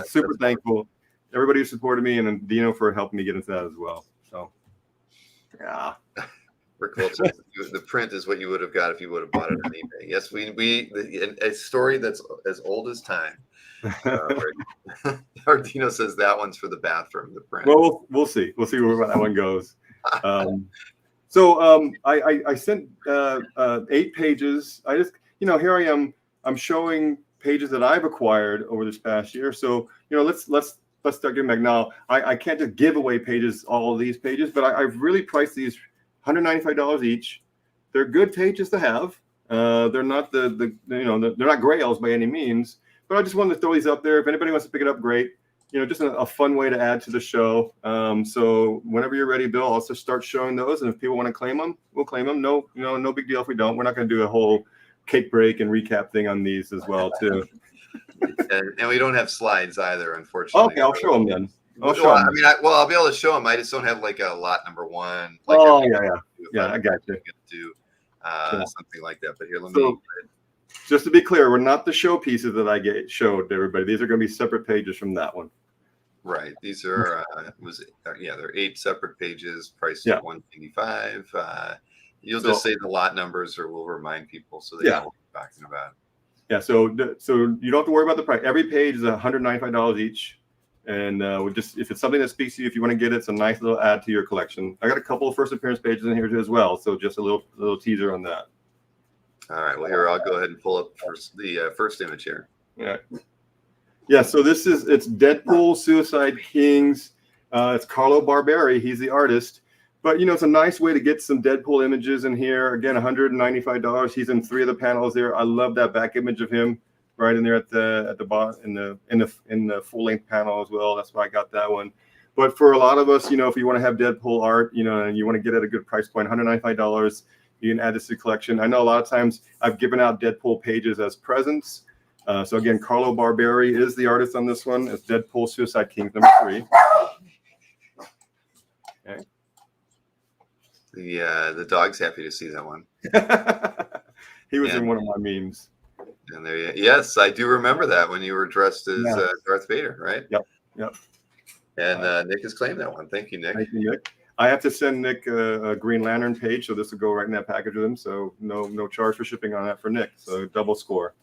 Super thankful. Everybody who supported me, and Dino for helping me get into that as well. So, yeah. Rick Welch, the print is what you would have got if you would have bought it on eBay. Yes, a story that's as old as time. Dino says that one's for the bathroom. The print. Well, we'll see. We'll see where that one goes. I sent 8 pages. I just, here I am. I'm showing pages that I've acquired over this past year. So, let's start giving back now. I can't just give away pages, all of these pages, but I've really priced these $195 each. They're good pages to have. They're not they're not grails by any means, but I just wanted to throw these up there. If anybody wants to pick it up, great. Just a fun way to add to the show. So whenever you're ready, Bill, I'll just start showing those. And if people want to claim them, we'll claim them. No big deal if we don't. We're not going to do a whole cake break and recap thing on these as well, too. and we don't have slides either, unfortunately. Okay, I'll show them then. I'll be able to show them. I just don't have like a lot number one. Like I got you. Do something like that. But here, let me. Just to be clear, we're not the show pieces that I showed to everybody. These are going to be separate pages from that one. Right. These are they're 8 separate pages, priced at $185. You'll just say the lot numbers, or we'll remind people so they know what we're talking about. Yeah. So you don't have to worry about the price. Every page is $195 each. And if it's something that speaks to you, if you want to get it, it's a nice little add to your collection. I got a couple of first appearance pages in here as well, so just a little teaser on that. All right. Well, here I'll go ahead and pull up the first image here. Yeah. So it's Deadpool, Suicide Kings. It's Carlo Barberi. He's the artist, but it's a nice way to get some Deadpool images in here. Again, $195. He's in 3 of the panels there. I love that back image of him. Right in there at the bottom in the full length panel as well. That's why I got that one. But for a lot of us, if you want to have Deadpool art, and you want to get at a good price point, $195, you can add this to the collection. I know a lot of times I've given out Deadpool pages as presents. So again, Carlo Barberi is the artist on this one. It's Deadpool Suicide Kings number 3. Okay. The dog's happy to see that one. He was in one of my memes. And yes, I do remember that when you were dressed as Darth Vader, right? Yep. And Nick has claimed that one. Thank you, Nick. Thank you, Nick. I have to send Nick a Green Lantern page, so this will go right in that package with him. So no charge for shipping on that for Nick. So double score.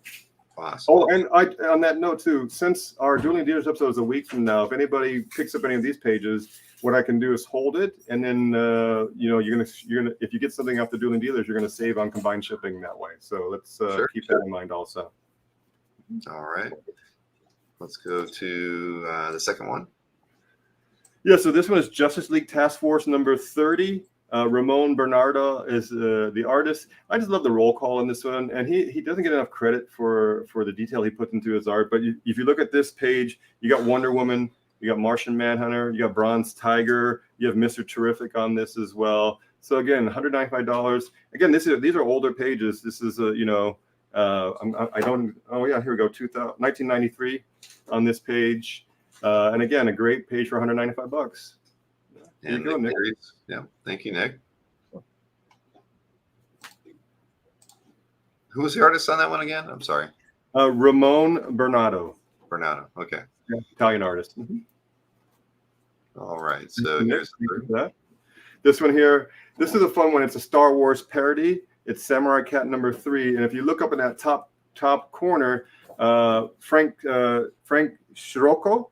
Awesome. Oh, and on that note too, since our Dueling Dealers episode is a week from now, if anybody picks up any of these pages, what I can do is hold it, and then you're gonna if you get something off the Dueling Dealers, you're gonna save on combined shipping that way. So let's keep that in mind also. All right, let's go to the second one. Yeah, so this one is Justice League Task Force number 30. Ramon Bernardo is the artist. I just love the roll call in this one, and he doesn't get enough credit for the detail he puts into his art. But if you look at this page, you got Wonder Woman, you got Martian Manhunter, you got Bronze Tiger, you have Mr. Terrific on this as well. So again, $195. Again, these are older pages. This is I don't. Oh yeah, here we go. 1993 on this page, and again, a great page for $195. And you go, Nick. Yeah, thank you, Nick. Who was the artist on that one again? I'm sorry. Ramon Bernardo. Bernardo. Okay. Yeah, Italian artist. All right. So here's that. This one here. This is a fun one. It's a Star Wars parody. It's Samurai Cat #3, and if you look up in that top corner, Frank Scirocco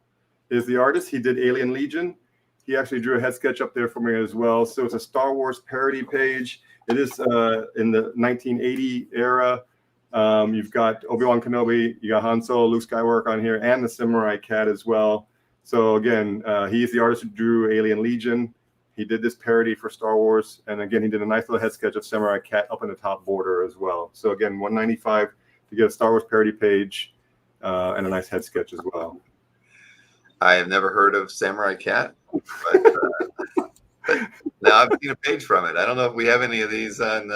is the artist. He did Alien Legion. He actually drew a head sketch up there for me as well. So it's a Star Wars parody page. It is in the 1980 era. You've got Obi-Wan Kenobi, you got Han Solo, Luke Skywalker on here, and the Samurai Cat as well. So again, he's the artist who drew Alien Legion. He did this parody for Star Wars, and again, he did a nice little head sketch of Samurai Cat up in the top border as well. So again, $195 to get a Star Wars parody page and a nice head sketch as well. I have never heard of Samurai Cat, but now I've seen a page from it. I don't know if we have any of these on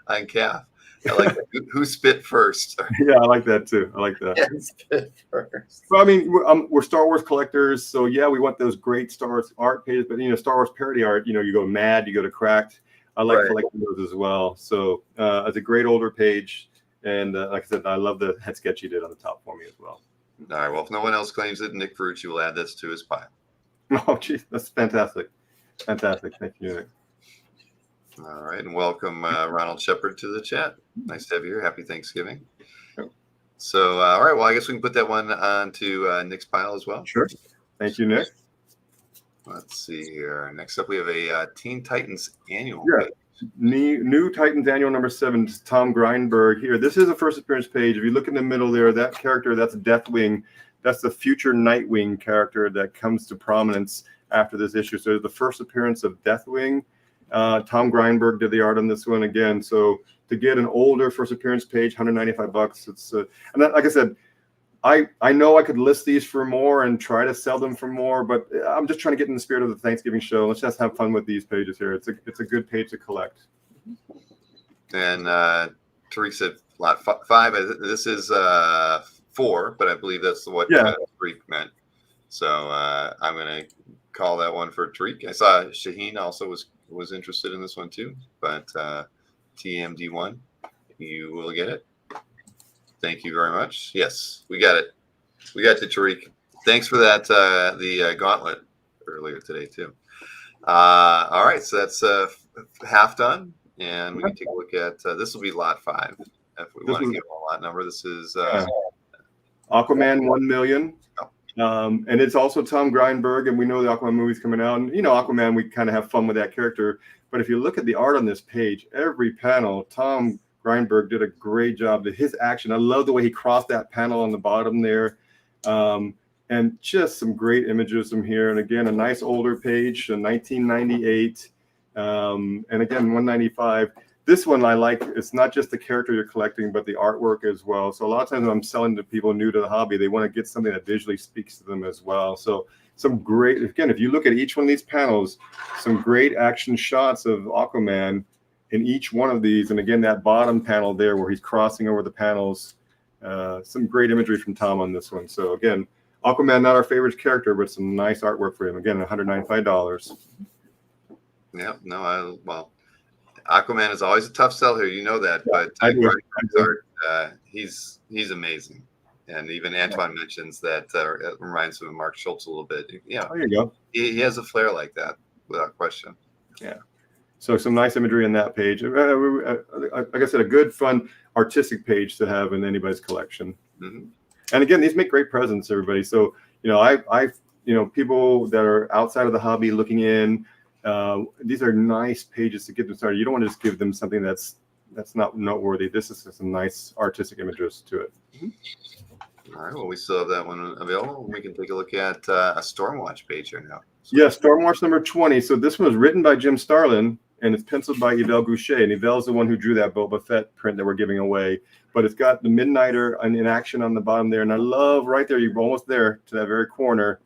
CAF. I like that. Who spit first? Yeah, I like that too. I like that. Yeah, spit first. Well, I mean, we're Star Wars collectors, so yeah, we want those great Star Wars art pages. But Star Wars parody art, you go Mad, you go to Cracked. I like collecting those as well. So it's a great older page, and like I said, I love the head sketch you did on the top for me as well. All right. Well, if no one else claims it, Nick Ferrucci will add this to his pile. Oh, geez, that's fantastic. Fantastic. Thank you, Nick. All right. And welcome Ronald Shepard to the chat. Nice to have you here. Happy Thanksgiving. Yep. So, all right. Well, I guess we can put that one onto Nick's pile as well. Sure. Thank you, Nick. Let's see here. Next up, we have a Teen Titans annual. Yeah. New Titans annual #7, Tom Grindberg here. This is a first appearance page. If you look in the middle there, that character, that's Deathwing. That's the future Nightwing character that comes to prominence after this issue. So the first appearance of Deathwing. Tom Grindberg did the art on this one again. So to get an older first appearance page, $195. It's and that, like I said, I know I could list these for more and try to sell them for more, but I'm just trying to get in the spirit of the Thanksgiving show. Let's just have fun with these pages here. It's a good page to collect. And Tariq said lot 5. This is 4, but I believe that's what Tariq meant. So I'm going to call that one for Tariq. I saw Shaheen also was interested in this one too, but TMD1, you will get it. Thank you very much. Yes, we got it. We got to Tariq. Thanks for that, the gauntlet earlier today too. All right, so that's half done, and we can take a look at this will be lot 5. If we want to give a lot number, this is Aquaman 1 million. And it's also Tom Grindberg, and we know the Aquaman movie's coming out. And Aquaman, we kind of have fun with that character. But if you look at the art on this page, every panel, Tom Grindberg did a great job. His action, I love the way he crossed that panel on the bottom there. And just some great images from here. And again, a nice older page, 1998. And again, 195. This one I like. It's not just the character you're collecting, but the artwork as well. So a lot of times when I'm selling to people new to the hobby, they want to get something that visually speaks to them as well. So some great, again, if you look at each one of these panels, some great action shots of Aquaman in each one of these. And again, that bottom panel there where he's crossing over the panels, some great imagery from Tom on this one. So again, Aquaman, not our favorite character, but some nice artwork for him. Again, $195. Yeah, no, well, Aquaman is always a tough sell here, that. Yeah, but he's amazing, and even Antoine mentions that it reminds him of Mark Schultz a little bit. Yeah, there you go. He has a flair like that, without question. Yeah. So some nice imagery in that page. Like I said, a good, fun, artistic page to have in anybody's collection. Mm-hmm. And again, these make great presents, everybody. So I people that are outside of the hobby looking in. These are nice pages to get them started. You don't want to just give them something that's not noteworthy. This is some nice artistic images to it. All right. Well, we still have that one available. We can take a look at a Stormwatch page here now. Yeah, Stormwatch #20. So this one was written by Jim Starlin, and it's penciled by Yvel Goucher. And Yvel's the one who drew that Boba Fett print that we're giving away. But it's got the Midnighter in action on the bottom there. And I love right there, you're almost there to that very corner.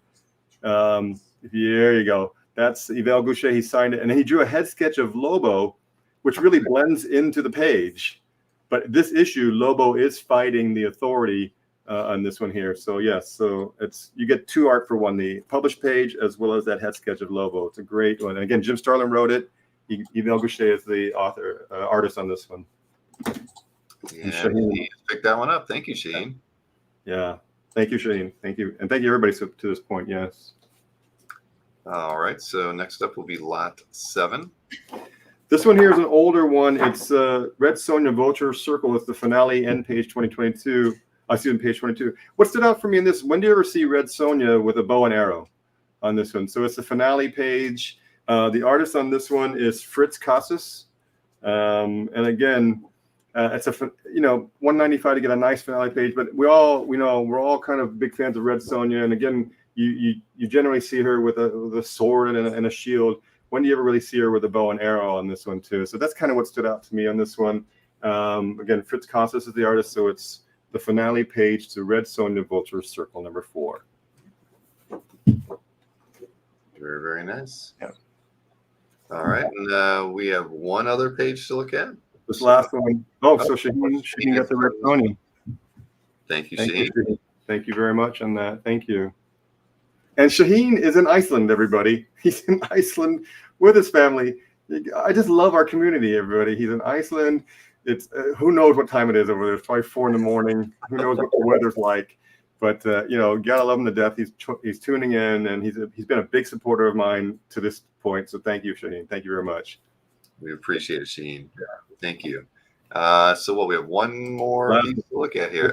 There you go. That's Yvel Goucher. He signed it. And then he drew a head sketch of Lobo, which really blends into the page. But this issue, Lobo is fighting the Authority on this one here. So yes, so you get 2 art for 1, the published page as well as that head sketch of Lobo. It's a great one. And again, Jim Starlin wrote it. Yvel Goucher is the artist on this one. Yeah, he picked that one up. Thank you, Shane. Yeah, thank you, Shane. Thank you, and thank you everybody to this point. Yes. All right. So next up will be lot 7. This one here is an older one. It's Red Sonja Vulture Circle. It's the finale end page 2022. I see it on page 22. What stood out for me in this? When do you ever see Red Sonja with a bow and arrow on this one? So it's the finale page. The artist on this one is Fritz Casas. And again, it's $195 to get a nice finale page. But we're all kind of big fans of Red Sonja. And again, you generally see her with a sword and a shield. When do you ever really see her with a bow and arrow on this one too? So that's kind of what stood out to me on this one. Again, Fritz Casas is the artist, so it's the finale page to Red Sonja Vulture Circle number 4. Very, very nice. Yeah. All right, and we have one other page to look at. This last one. Oh, so Shaheen got the Red Sonja. Thank you, Shaheen. Thank you very much on that. Thank you. And Shaheen is in Iceland, everybody. He's in Iceland with his family. I just love our community, everybody. He's in Iceland. It's who knows what time it is over there. It's probably 4 a.m. Who knows what the weather's like? But gotta love him to death. He's tuning in, and he's been a big supporter of mine to this point. So thank you, Shaheen. Thank you very much. We appreciate it, Shaheen. Yeah. Thank you. So we have one more piece to look at here.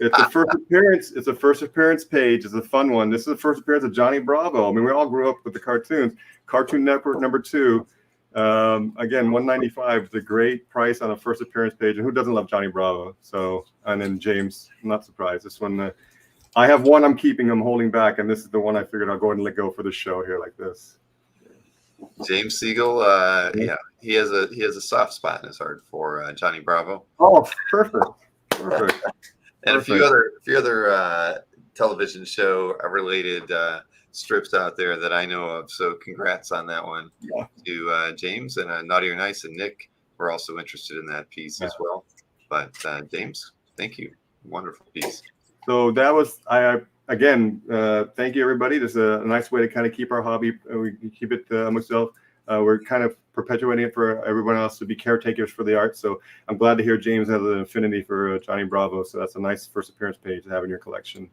It's a first appearance. It's a first appearance page. It's a fun one. This is the first appearance of Johnny Bravo. I mean, we all grew up with the cartoons. Cartoon Network number 2. Again, $195 is a great price on a first appearance page. And who doesn't love Johnny Bravo? So, and then James, I'm not surprised. This one, I have one I'm keeping, I'm holding back, and this is the one I figured I'll go ahead and let go for the show here like this. James Siegel, yeah, he has a soft spot in his heart for Johnny Bravo. Oh, perfect. And a few other television show related strips out there that I know of. So congrats on that one to James, and Naughty or Nice and Nick were also interested in that piece as well. But James, thank you. Wonderful piece. So that was thank you everybody. This is a nice way to kind of keep our hobby. We keep it myself. We're kind of perpetuating it for everyone else to be caretakers for the art. So I'm glad to hear James has an affinity for Johnny Bravo. So that's a nice first appearance page to have in your collection.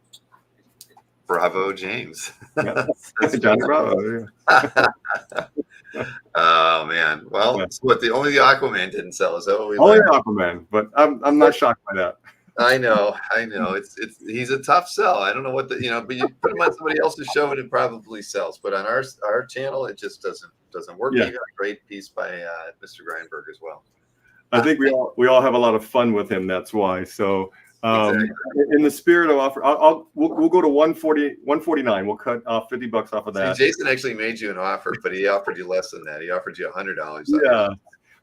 Bravo, James. Yeah. Johnny Bravo. Yeah. Oh man. Well, what only the Aquaman didn't sell us. Only Aquaman, but I'm not shocked by that. I know. He's a tough sell. I don't know what but you put him on somebody else's show and it probably sells. But on our channel, it just doesn't work. Yeah. You got a great piece by Mr. Grindberg as well. I think we all have a lot of fun with him. That's why. So exactly. In the spirit of offer, we'll go to 149. We'll cut off $50 off of that. See, Jason actually made you an offer, but he offered you less than that. He offered you $100. Yeah.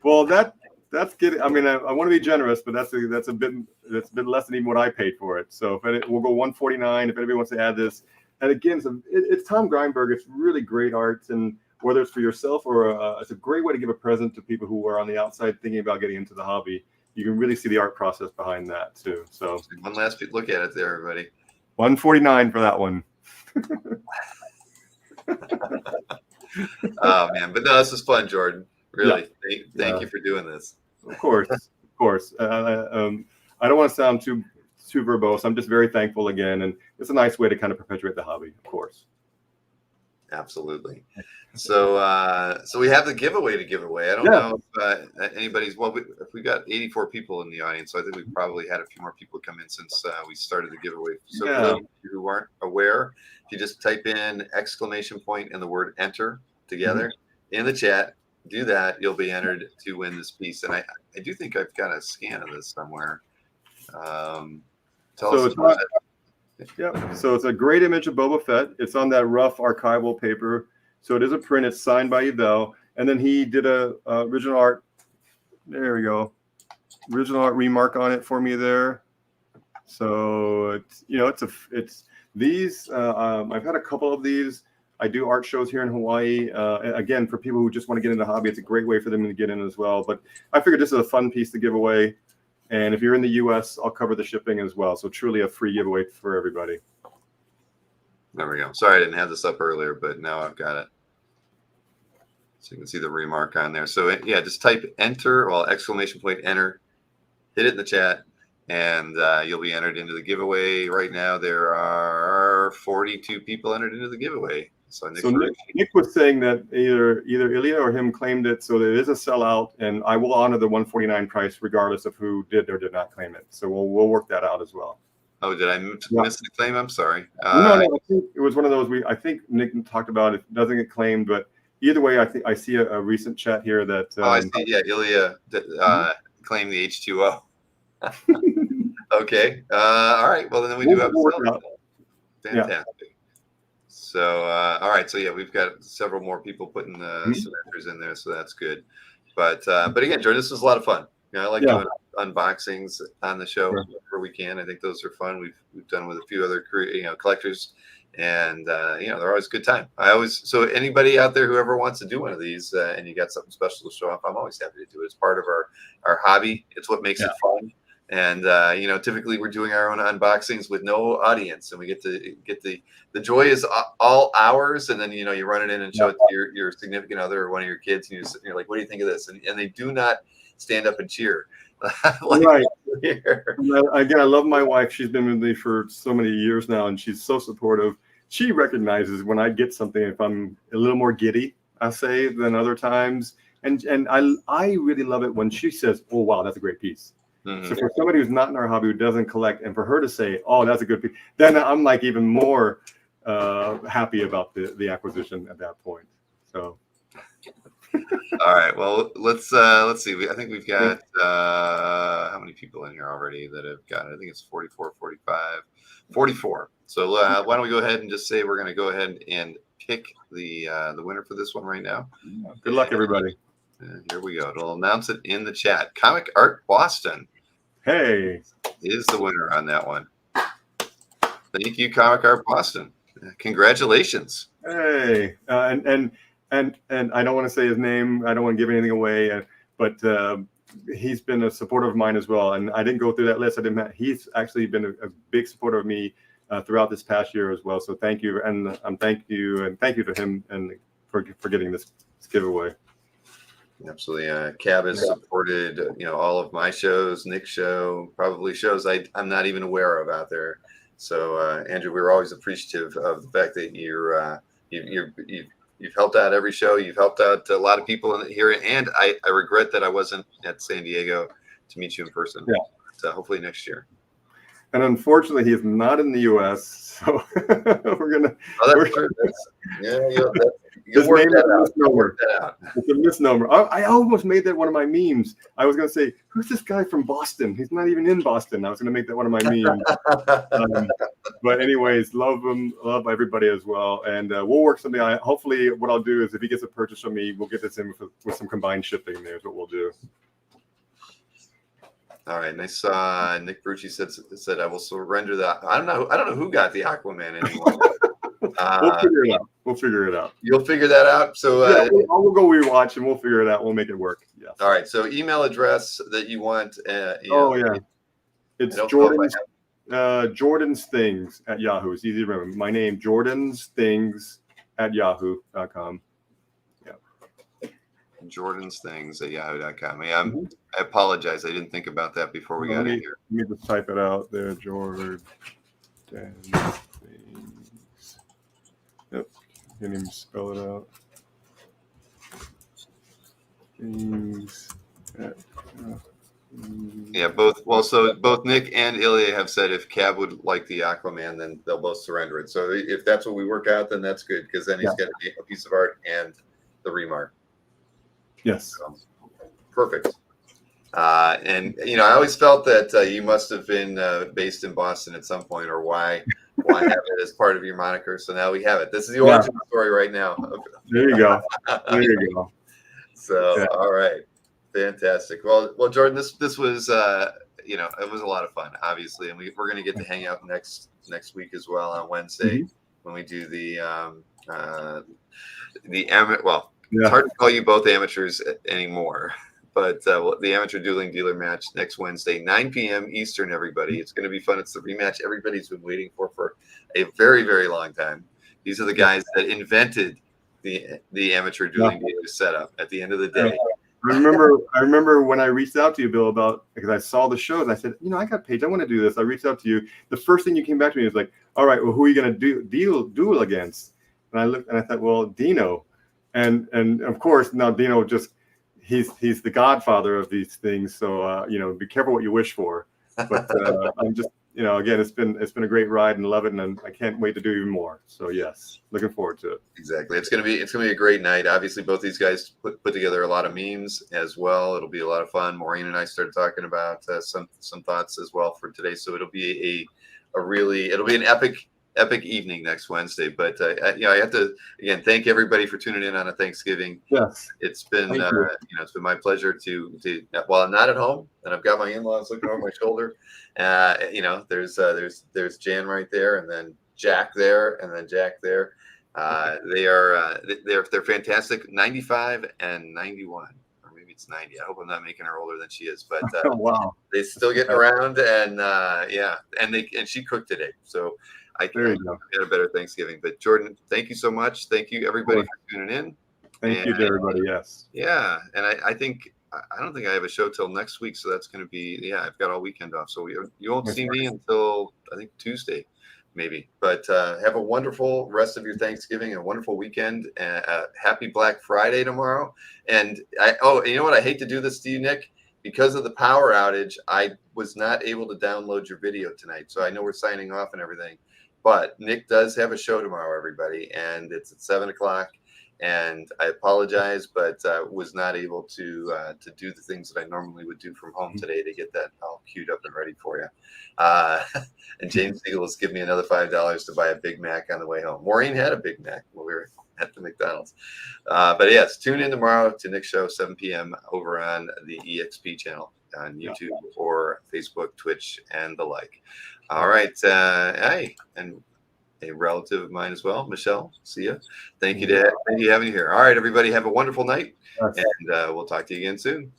Well, that's getting. I mean, I want to be generous, but that's a bit less than even what I paid for it. So we'll go 149. If anybody wants to add this, and again, it's Tom Grindberg. It's really great art, and whether it's for yourself or it's a great way to give a present to people who are on the outside thinking about getting into the hobby. You can really see the art process behind that too. So one last look at it there, everybody. 149 for that one. Oh man, but no, this is fun, Jordan. Really, thank you for doing this. Of course. I don't want to sound too verbose. I'm just very thankful again, and it's a nice way to kind of perpetuate the hobby, of course. Absolutely. So we have the giveaway to give away. I don't know if anybody's. Well, we got 84 people in the audience, so I think we probably had a few more people come in since we started the giveaway. So for those of you who aren't aware, if you just type in ! and the word enter together in the chat, do that, you'll be entered to win this piece. And I do think I've got a scan of this somewhere. Tell us about it. Yeah, so it's a great image of Boba Fett. It's on that rough archival paper. So it is a print. It's signed by Yvel. And then he did a original art. There we go. Original art remark on it for me there. So it's these. I've had a couple of these. I do art shows here in Hawaii. Again, for people who just want to get into the hobby, it's a great way for them to get in as well. But I figured this is a fun piece to give away. And if you're in the U.S., I'll cover the shipping as well. So truly a free giveaway for everybody. There we go. Sorry, I didn't have this up earlier, but now I've got it. So you can see the remark on there. So yeah, just type enter, well, exclamation point enter, hit it in the chat, and you'll be entered into the giveaway. Right now, there are 42 people entered into the giveaway. So Nick was saying that either Ilya or him claimed it, so there is a sellout, and I will honor the $149 price regardless of who did or did not claim it. So we'll work that out as well. Oh, did I miss the claim? I'm sorry. No, I think it was one of those. I think Nick talked about it. Doesn't get claimed, but either way, I think I see a recent chat here that. I see. Yeah, Ilya claimed the H2O. Okay. All right. Well, then we do have a sellout. Fantastic. Yeah. So, all right. So, yeah, we've got several more people putting some entries in there, so that's good. But again, Jordan, this was a lot of fun. You know, I like doing unboxings on the show whenever we can. I think those are fun. We've done with a few other collectors, and they're always a good time. So anybody out there who ever wants to do one of these and you got something special to show off, I'm always happy to do it. It's part of our hobby. It's what makes it fun. And typically we're doing our own unboxings with no audience, and we get the joy is all ours. And then you run it in and show it to your significant other or one of your kids, and you're like, what do you think of this? And they do not stand up and cheer. Right. Again, I love my wife. She's been with me for so many years now, and she's so supportive. She recognizes when I get something, if I'm a little more giddy, I say, than other times. And I really love it when she says, oh, wow, that's a great piece. Mm-hmm. So for somebody who's not in our hobby, who doesn't collect, and for her to say, oh, that's a good piece, then I'm like even more happy about the acquisition at that point. So. All right. Well, let's see. I think we've got how many people in here already that have got it? I think it's 44, 45, 44. So why don't we go ahead and just say we're going to go ahead and pick the winner for this one right now. Good luck, everybody. Here we go. It'll announce it in the chat. Comic Art Boston. Hey, is the winner on that one. Thank you, Comic Art Boston. Congratulations. Hey, and I don't want to say his name. I don't want to give anything away, but he's been a supporter of mine as well. And I didn't go through that list. He's actually been a big supporter of me throughout this past year as well. So thank you, and thank you to him and for getting this giveaway. Absolutely. Cab has supported, all of my shows, Nick's show, probably shows I'm not even aware of out there. So, Andrew, we're always appreciative of the fact that you've helped out every show. You've helped out a lot of people here. And I regret that I wasn't at San Diego to meet you in person. Yeah. So hopefully next year. And unfortunately, he is not in the U.S. So we're gonna. You'll work that out. It's a misnomer. I almost made that one of my memes. I was gonna say, "Who's this guy from Boston? He's not even in Boston." I was gonna make that one of my memes. But anyways, love him, love everybody as well, and we'll work something out. Hopefully, what I'll do is if he gets a purchase from me, we'll get this in with some combined shipping. There's what we'll do. All right, nice. Nick Brucci said I will surrender that. I don't know who got the Aquaman anymore. We'll figure it out. You'll figure that out. So we'll go rewatch and we'll figure it out. We'll make it work. Yeah. All right. So email address that you want. It's Jordan's Things at Yahoo. It's easy to remember. My name, Jordan's Things at yahoo.com. Jordan's Things at yahoo.com. I apologize. I didn't think about that before we got in here. Let me just type it out there, Jordan Things. Yep. Can't even spell it out. Things at both Nick and Ilya have said if Cab would like the Aquaman, then they'll both surrender it. So if that's what we work out, then that's good, because then he's got a piece of art and the remark. Yes. So, perfect. And I always felt that you must have been based in Boston at some point, or why have it as part of your moniker. So now we have it. This is the origin story right now. There you go. There you go. So, Yeah. all right, fantastic. Well, Jordan, this was it was a lot of fun, obviously, and we're going to get to hang out next week as well on Wednesday when we do the well, it's hard to call you both amateurs anymore, but the amateur dueling dealer match next Wednesday, 9 p.m. Eastern. Everybody, it's going to be fun. It's the rematch everybody's been waiting for a very, very long time. These are the guys that invented the amateur dueling dealer setup. At the end of the day, I remember when I reached out to you, Bill, because I saw the shows. I said, I got Paige. I want to do this. I reached out to you. The first thing you came back to me was like, all right, well, who are you going to duel against? And I looked and I thought, well, Dino. And of course, now Dino he's the godfather of these things. So, be careful what you wish for. But I'm just, again, it's been a great ride and love it. And I can't wait to do even more. So, yes, looking forward to it. Exactly. It's going to be a great night. Obviously, both these guys put together a lot of memes as well. It'll be a lot of fun. Maureen and I started talking about some thoughts as well for today. So it'll be it'll be an epic evening next Wednesday. But I have to again thank everybody for tuning in on a Thanksgiving. Yes, it's been it's been my pleasure to while I'm not at home and I've got my in-laws looking over my shoulder. There's Jan right there, and then Jack there, and then Jack there. They're fantastic. 95 and 91. Maybe it's 90. I hope I'm not making her older than she is, but wow, they still getting around, and and she cooked today, so I had a better Thanksgiving. But Jordan, thank you so much. Thank you everybody for tuning in. Thank you to everybody. Yes. Yeah, and I don't think I have a show till next week, so that's going to be I've got all weekend off, so you won't see me until I think Tuesday. Maybe, but have a wonderful rest of your Thanksgiving, a wonderful weekend, happy Black Friday tomorrow. And you know what? I hate to do this to you, Nick, because of the power outage. I was not able to download your video tonight, so I know we're signing off and everything. But Nick does have a show tomorrow, everybody, and it's at 7:00. And I apologize, but was not able to do the things that I normally would do from home today to get that all queued up and ready for you. And James Siegel has given me another $5 to buy a Big Mac on the way home. Maureen had a Big Mac when we were at the McDonald's. But yes, tune in tomorrow to Nick's show, 7 p.m. over on the EXP channel on YouTube or Facebook, Twitch, and the like. All right. Hey, and a relative of mine as well, Michelle. See you. Thank you for having you here. All right, everybody, have a wonderful night, and we'll talk to you again soon.